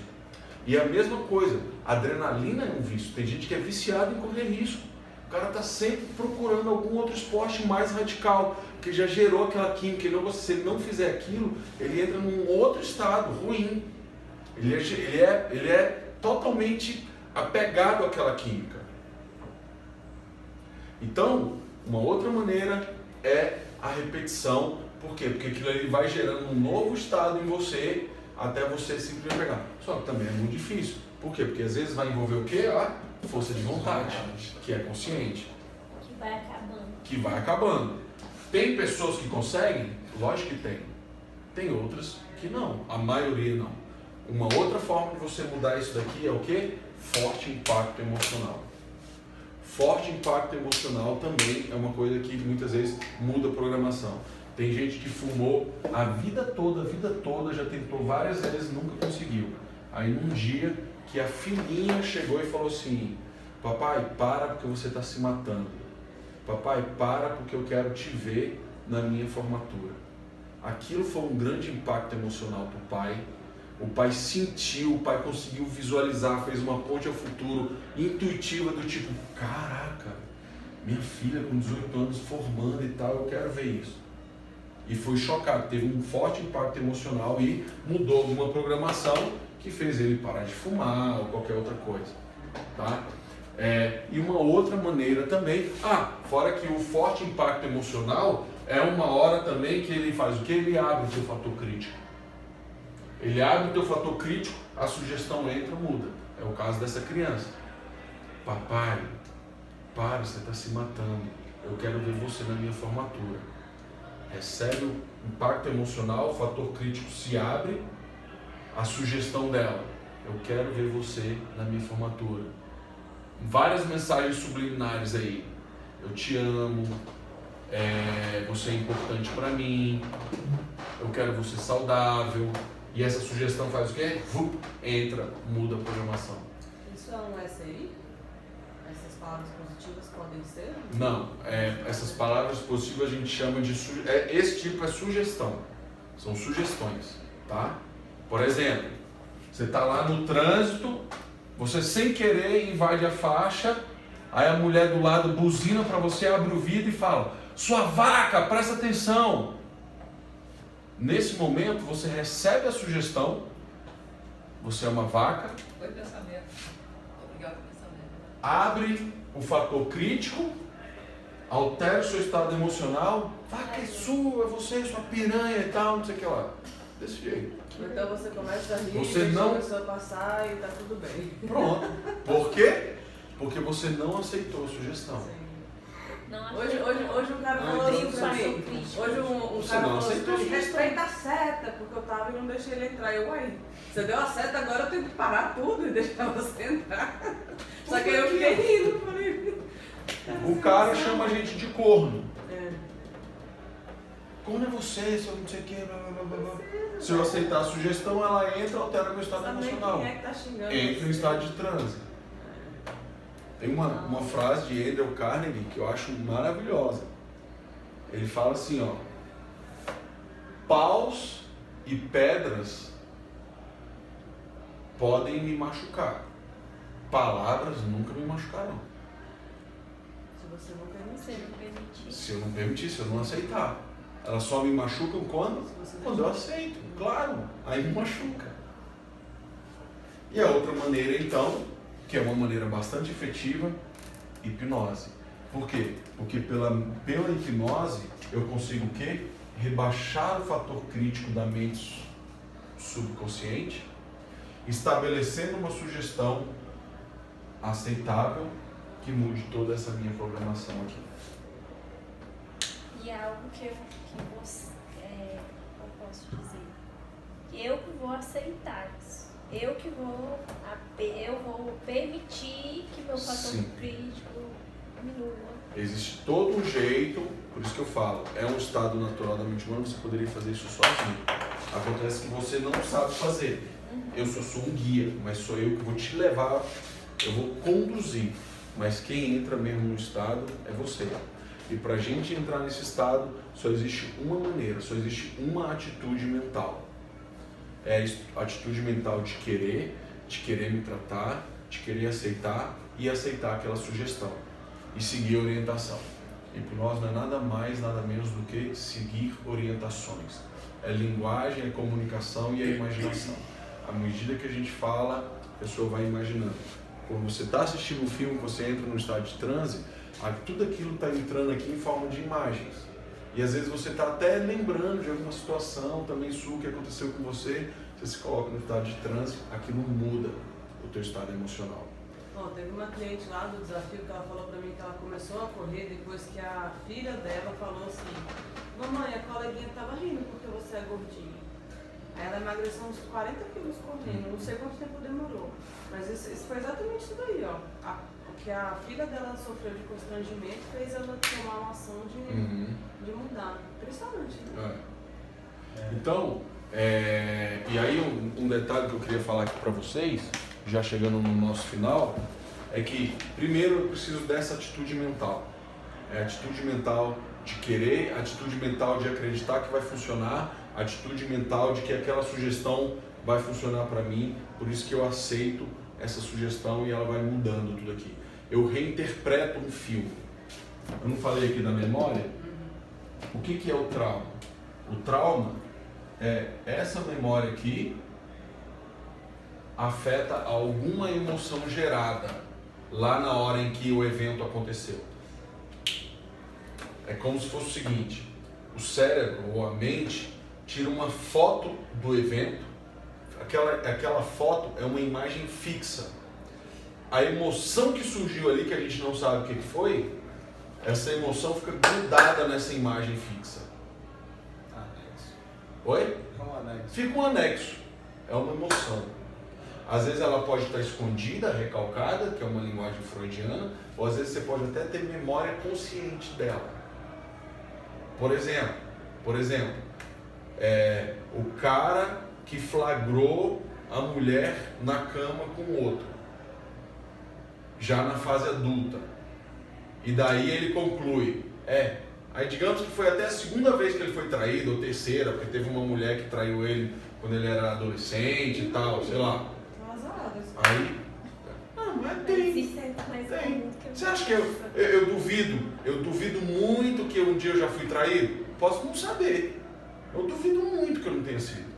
E é a mesma coisa, a adrenalina é um vício. Tem gente que é viciada em correr risco. O cara está sempre procurando algum outro esporte mais radical, que já gerou aquela química. Se ele não fizer aquilo, ele entra num outro estado ruim. Ele é totalmente apegado àquela química. Então, uma outra maneira é a repetição. Por quê? Porque aquilo ali vai gerando um novo estado em você até você simplesmente pegar. Só que também é muito difícil. Por quê? Porque às vezes vai envolver o quê? A força de vontade, que é consciente. Que vai acabando. Que vai acabando. Tem pessoas que conseguem? Lógico que tem. Tem outras que não. A maioria não. Uma outra forma de você mudar isso daqui é o quê? Forte impacto emocional. Forte impacto emocional também é uma coisa que muitas vezes muda a programação. Tem gente que fumou a vida toda, já tentou várias vezes, nunca conseguiu. Aí num dia que a filhinha chegou e falou assim: papai, para porque você está se matando. Papai, para porque eu quero te ver na minha formatura. Aquilo foi um grande impacto emocional para o pai. O pai sentiu, o pai conseguiu visualizar, fez uma ponte ao futuro intuitiva do tipo: caraca, minha filha com 18 anos formando e tal, eu quero ver isso. E foi chocado, teve um forte impacto emocional e mudou alguma programação que fez ele parar de fumar ou qualquer outra coisa, tá? E uma outra maneira também, fora que o forte impacto emocional é uma hora também que ele faz o que? Ele abre o teu fator crítico. Ele abre o teu fator crítico, a sugestão entra, muda. É o caso dessa criança. Papai, para, você está se matando. Eu quero ver você na minha formatura. Recebe o impacto emocional, o fator crítico se abre, a sugestão dela: eu quero ver você na minha formatura. Várias mensagens subliminares aí: eu te amo, você é importante para mim, eu quero você saudável. E essa sugestão faz o quê? Entra, muda a programação. Isso é um SI? Essas palavras positivas podem ser? Não, essas palavras positivas a gente chama de... esse tipo é sugestão. São sugestões, tá? Por exemplo, você está lá no trânsito, você sem querer invade a faixa, aí a mulher do lado buzina para você, abre o vidro e fala: sua vaca, presta atenção. Nesse momento você recebe a sugestão: você é uma vaca. Foi pensamento. Obrigado pelo pensamento. Abre o fator crítico, altera o seu estado emocional. Vaca é sua, você é sua piranha e tal, não sei o que lá. Desse jeito. Então você começa a rir, Você deixa não- a pessoa passar e tá tudo bem. Pronto. Por quê? Porque você não aceitou a sugestão. Não Hoje o cara falou assim pra mim. Hoje um Você cara não falou assim aceitou pra mim: a sugestão. respeita a seta, porque eu tava e não deixei ele entrar. Eu, uai, você deu a seta, agora eu tenho que parar tudo e deixar você entrar. Só que aí eu fiquei rindo, falei. O cara chama a gente de corno. É. Corno é você, seu não sei o que, blá blá blá blá. Se eu aceitar a sugestão, ela entra e altera meu estado Também emocional. quem é que tá xingando? Entra em você? estado de transe. Tem uma frase de Andrew Carnegie que eu acho maravilhosa. Ele fala assim, ó: paus e pedras podem me machucar, palavras nunca me machucarão. Se você não permitir. Você não permitir. Se eu não permitir, se eu não aceitar. Elas só me machucam quando eu aceito, claro, aí me machuca. E a outra maneira então, que é uma maneira bastante efetiva, hipnose. Por quê? Porque pela hipnose eu consigo o quê? Rebaixar o fator crítico da mente subconsciente, estabelecendo uma sugestão aceitável que mude toda essa minha programação aqui. E é algo que você, eu posso dizer, eu que vou aceitar isso. Eu vou permitir que meu fator crítico diminua. Existe todo um jeito, por isso que eu falo, é um estado natural da mente humana, você poderia fazer isso sozinho. Acontece que você não sabe fazer. Eu sou um guia, mas sou eu que vou te levar, eu vou conduzir. Mas quem entra mesmo no estado é você. E para a gente entrar nesse estado, só existe uma maneira, só existe uma atitude mental. É a atitude mental de querer me tratar, de querer aceitar e aceitar aquela sugestão. E seguir a orientação. Hipnose não é nada mais, nada menos do que seguir orientações. É linguagem, é comunicação e é imaginação. À medida que a gente fala, a pessoa vai imaginando. Quando você está assistindo um filme, você entra no estado de transe, tudo aquilo está entrando aqui em forma de imagens. E às vezes você está até lembrando de alguma situação também sua que aconteceu com você, você se coloca no estado de transe, aquilo muda o teu estado emocional. Bom, teve uma cliente lá do desafio que ela falou pra mim que ela começou a correr depois que a filha dela falou assim: mamãe, a coleguinha tava rindo porque você é gordinha. Aí ela emagreceu uns 40 quilos correndo, não sei quanto tempo demorou. Mas isso foi exatamente isso daí, ó. O que a filha dela sofreu de constrangimento fez ela tomar uma ação de mudar. Impressionante, né? Então, e aí um detalhe que eu queria falar aqui pra vocês, já chegando no nosso final, é que primeiro eu preciso dessa atitude mental. É a atitude mental de querer, a atitude mental de acreditar que vai funcionar, a atitude mental de que aquela sugestão vai funcionar para mim, por isso que eu aceito essa sugestão e ela vai mudando tudo aqui. Eu reinterpreto um filme. Eu não falei aqui da memória? O que é o trauma? O trauma é essa memória aqui afeta alguma emoção gerada lá na hora em que o evento aconteceu. É como se fosse o seguinte: o cérebro ou a mente tira uma foto do evento, aquela foto é uma imagem fixa. A emoção que surgiu ali, que a gente não sabe o que foi, essa emoção fica grudada nessa imagem fixa. Oi? É um anexo. Fica um anexo. É uma emoção. Às vezes ela pode estar escondida, recalcada, que é uma linguagem freudiana, ou às vezes você pode até ter memória consciente dela. Por exemplo, o cara que flagrou a mulher na cama com o outro, já na fase adulta. E daí ele conclui, aí digamos que foi até a segunda vez que ele foi traído, ou terceira, porque teve uma mulher que traiu ele quando ele era adolescente e tal, sei lá. Aí, tem. Você acha que eu duvido muito que um dia eu já fui traído? Posso não saber. Eu duvido muito que eu não tenha sido.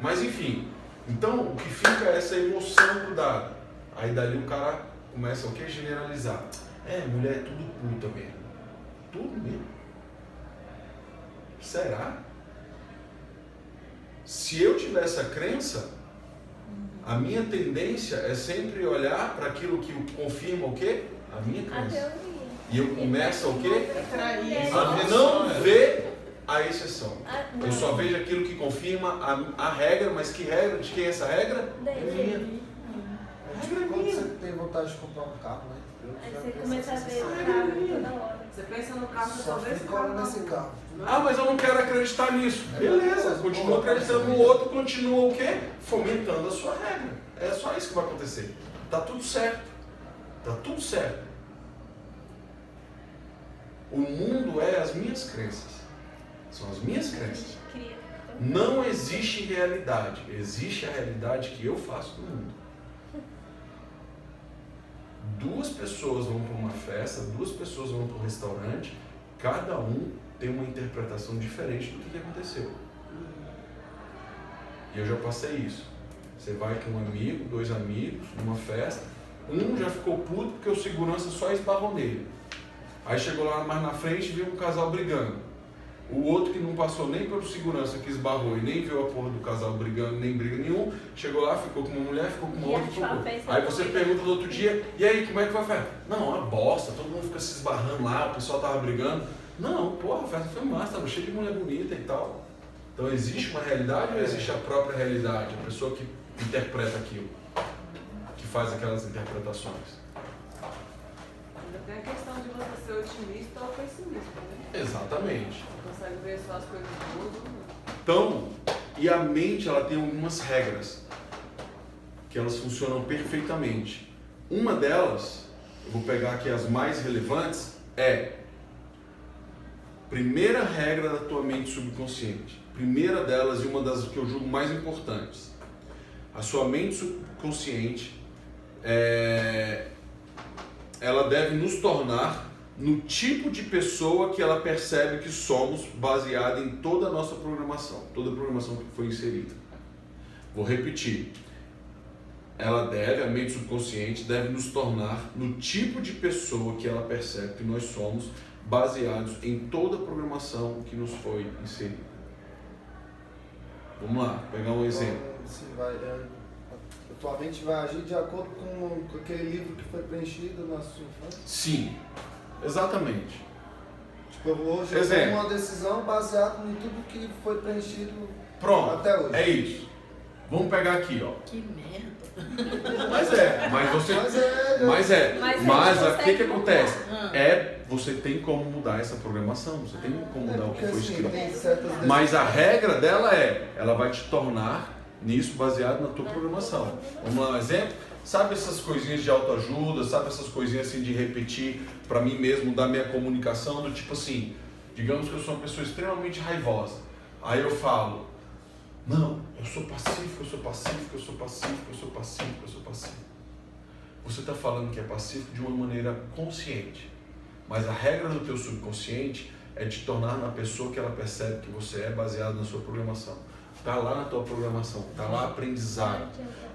Mas enfim, então o que fica é essa emoção grudada. Aí dali o cara começa o que? Generalizar. Mulher é tudo puta mesmo. Tudo mesmo. Será? Se eu tiver essa crença, a minha tendência é sempre olhar para aquilo que confirma o quê? A minha crença. E eu começo o quê? A não ver a exceção. Eu só vejo aquilo que confirma a regra, mas que regra? De quem é essa regra? É minha. Quando você tem vontade de comprar um carro, né? Aí você começa a ver o carro toda hora. Você pensa no carro, Só talvez fica olhando nesse carro. Mas eu não quero acreditar nisso. Beleza, continua acreditando no outro, continua o quê? Fomentando a sua regra. É só isso que vai acontecer. Tá tudo certo. Tá tudo certo. O mundo é as minhas crenças. São as minhas crenças. Não existe realidade. Existe a realidade que eu faço no mundo. Duas pessoas vão para uma festa, duas pessoas vão para um restaurante, cada um tem uma interpretação diferente do que aconteceu. E eu já passei isso. Você vai com um amigo, 2 amigos, numa festa, um já ficou puto porque o segurança só esbarrou nele. Aí chegou lá mais na frente e viu um casal brigando. O outro que não passou nem pelo segurança que esbarrou e nem viu a porra do casal brigando, nem briga nenhum, chegou lá, ficou com uma mulher, ficou com uma outra, ficou com outra. Aí você pergunta no outro dia, e aí, como é que foi a festa? Não, uma bosta, todo mundo fica se esbarrando lá, o pessoal tava brigando. Não, porra, a festa foi massa, tava cheio de mulher bonita e tal. Então existe uma realidade ou existe a própria realidade? A pessoa que interpreta aquilo, que faz aquelas interpretações. Ainda tem a questão de você ser otimista ou pessimista, né? Exatamente. Você consegue ver só as coisas boas. Então, e a mente ela tem algumas regras que elas funcionam perfeitamente. Uma delas, eu vou pegar aqui as mais relevantes, primeira regra da tua mente subconsciente. Primeira delas e uma das que eu julgo mais importantes. A sua mente subconsciente, ela deve nos tornar no tipo de pessoa que ela percebe que somos, baseada em toda a nossa programação, toda a programação que foi inserida. Vou repetir. A mente subconsciente deve nos tornar no tipo de pessoa que ela percebe que nós somos, baseados em toda a programação que nos foi inserida. Vamos lá, pegar um exemplo. Sim, a tua mente vai agir de acordo com aquele livro que foi preenchido na sua infância? Sim, exatamente. Tipo, hoje eu tomo uma decisão baseada em tudo que foi preenchido até hoje. É isso. Vamos pegar aqui, ó. Que merda. Mas o que acontece? Você tem como mudar essa programação, você tem como mudar o que foi escrito. Mas a regra dela ela vai te tornar nisso baseado na tua programação. Vamos lá, um exemplo? Sabe essas coisinhas de autoajuda, sabe essas coisinhas assim de repetir para mim mesmo, da minha comunicação, do tipo assim, digamos que eu sou uma pessoa extremamente raivosa. Aí eu falo, não, eu sou pacífico, eu sou pacífico, eu sou pacífico, eu sou pacífico, eu sou pacífico. Você está falando que é pacífico de uma maneira consciente. Mas a regra do teu subconsciente é te tornar na pessoa que ela percebe que você é, baseado na sua programação. Está lá na tua programação, está lá aprendizado.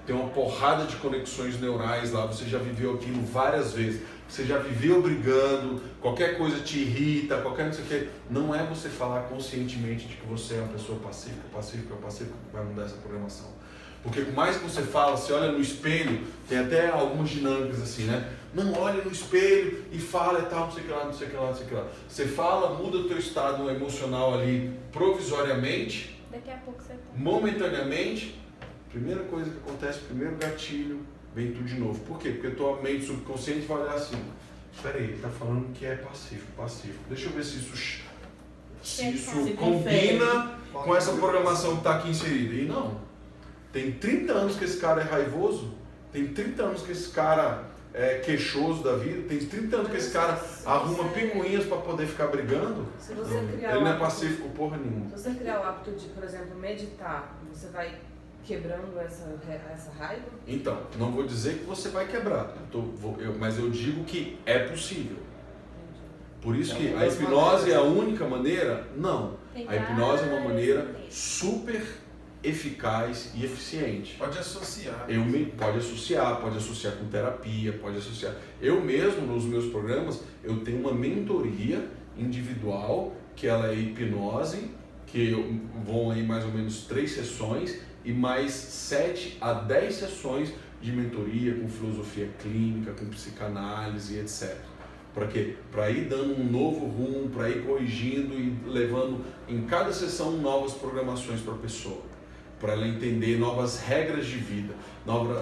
Tem uma porrada de conexões neurais lá, você já viveu aquilo várias vezes. Você já viveu brigando, qualquer coisa te irrita, qualquer não sei o que. Não é você falar conscientemente de que você é uma pessoa pacífica que vai mudar essa programação. Porque por mais que você fala, você olha no espelho, tem até algumas dinâmicas assim, né? Não, olha no espelho e fala e tal, não sei o que lá, não sei o que lá, não sei o que lá. Você fala, muda o teu estado emocional ali provisoriamente, daqui a pouco você tá. Momentaneamente, primeira coisa que acontece, primeiro gatilho, vem tudo de novo. Por quê? Porque a tua mente subconsciente vai olhar assim, espera aí, ele está falando que é pacífico. Deixa eu ver se isso combina com essa programação que está aqui inserida. E não. Tem 30 anos que esse cara é raivoso, tem 30 anos que esse cara é queixoso da vida, tem 30 anos que esse cara arruma picuinhas para poder ficar brigando. Se você criar ele não é pacífico porra nenhuma. Se você criar o hábito de, por exemplo, meditar, você vai quebrando essa raiva? Então, não vou dizer que você vai quebrar, mas eu digo que é possível. Por isso que a hipnose é a única maneira? Não. A hipnose é uma maneira super eficaz e eficiente. Pode associar. Pode associar com terapia, pode associar. Eu mesmo, nos meus programas, eu tenho uma mentoria individual, que ela é hipnose, que vão aí mais ou menos 3 sessões e mais 7 a 10 sessões de mentoria com filosofia clínica, com psicanálise, etc. Para quê? Para ir dando um novo rumo, para ir corrigindo e levando em cada sessão novas programações para a pessoa. Para ela entender novas regras de vida,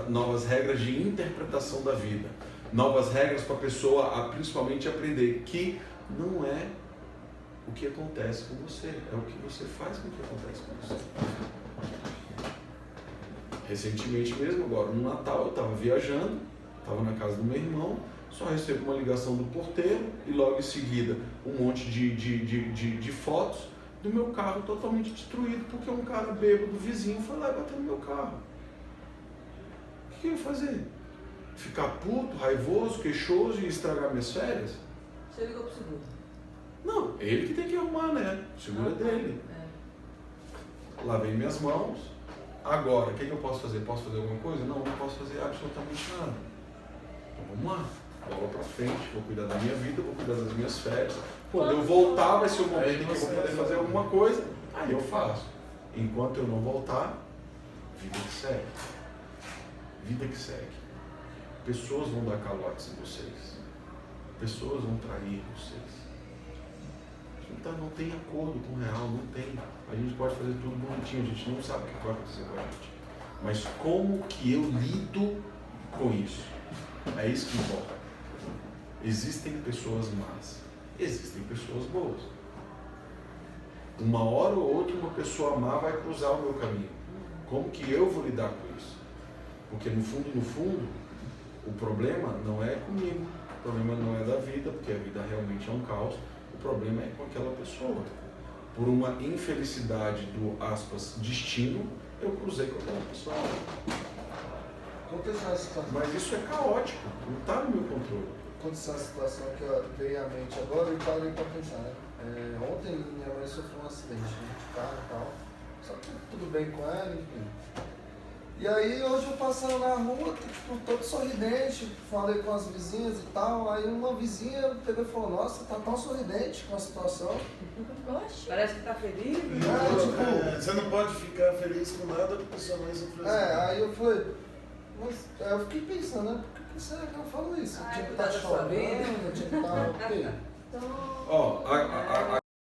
novas regras de interpretação da vida, novas regras para a pessoa principalmente aprender que não é o que acontece com você, é o que você faz com o que acontece com você. Recentemente mesmo, agora no Natal, eu estava viajando, estava na casa do meu irmão, só recebo uma ligação do porteiro e logo em seguida um monte de fotos do meu carro totalmente destruído, porque um cara bêbado vizinho foi lá e bateu no meu carro. O que eu ia fazer? Ficar puto, raivoso, queixoso e estragar minhas férias? Você ligou pro seguro? Não, ele que tem que arrumar, né? Segura dele. Lavei minhas mãos. Agora, o que eu posso fazer? Posso fazer alguma coisa? Não posso fazer absolutamente nada. Então vamos lá. Bola pra frente, vou cuidar da minha vida, vou cuidar das minhas férias. Quando eu voltar, vai ser o momento em que eu vou poder fazer alguma coisa, aí eu faço. Enquanto eu não voltar, vida que segue. Vida que segue. Pessoas vão dar calotes em vocês. Pessoas vão trair vocês. Então não tem acordo com o real, não tem. A gente pode fazer tudo bonitinho, a gente não sabe o que vai acontecer com a gente. Mas como que eu lido com isso? É isso que importa. Existem pessoas más, existem pessoas boas. Uma hora ou outra uma pessoa má vai cruzar o meu caminho. Como que eu vou lidar com isso? Porque no fundo, o problema não é comigo, o problema não é da vida, porque a vida realmente é um caos, o problema é com aquela pessoa. Por uma infelicidade do, aspas, destino, eu cruzei com aquela pessoa. Aconteceu essa situação. Mas isso é caótico, não está no meu controle. Aconteceu uma situação que veio à mente agora e parei para pensar, né? Ontem minha mãe sofreu um acidente, né, de carro e tal. Só que tudo bem com ela, enfim. E aí hoje eu passando na rua, tipo, todo sorridente, falei com as vizinhas e tal. Aí uma vizinha pegou e falou, nossa, tá tão sorridente com a situação. Oxe. Parece que tá feliz. Você não pode ficar feliz com nada porque sua mãe sofreu acidente. Aí eu falei, mas eu fiquei pensando, né? Por que será que eu falo isso? Eu tinha que estar cuidar da sua chorando, vida. eu tinha que estar. Então, Ó,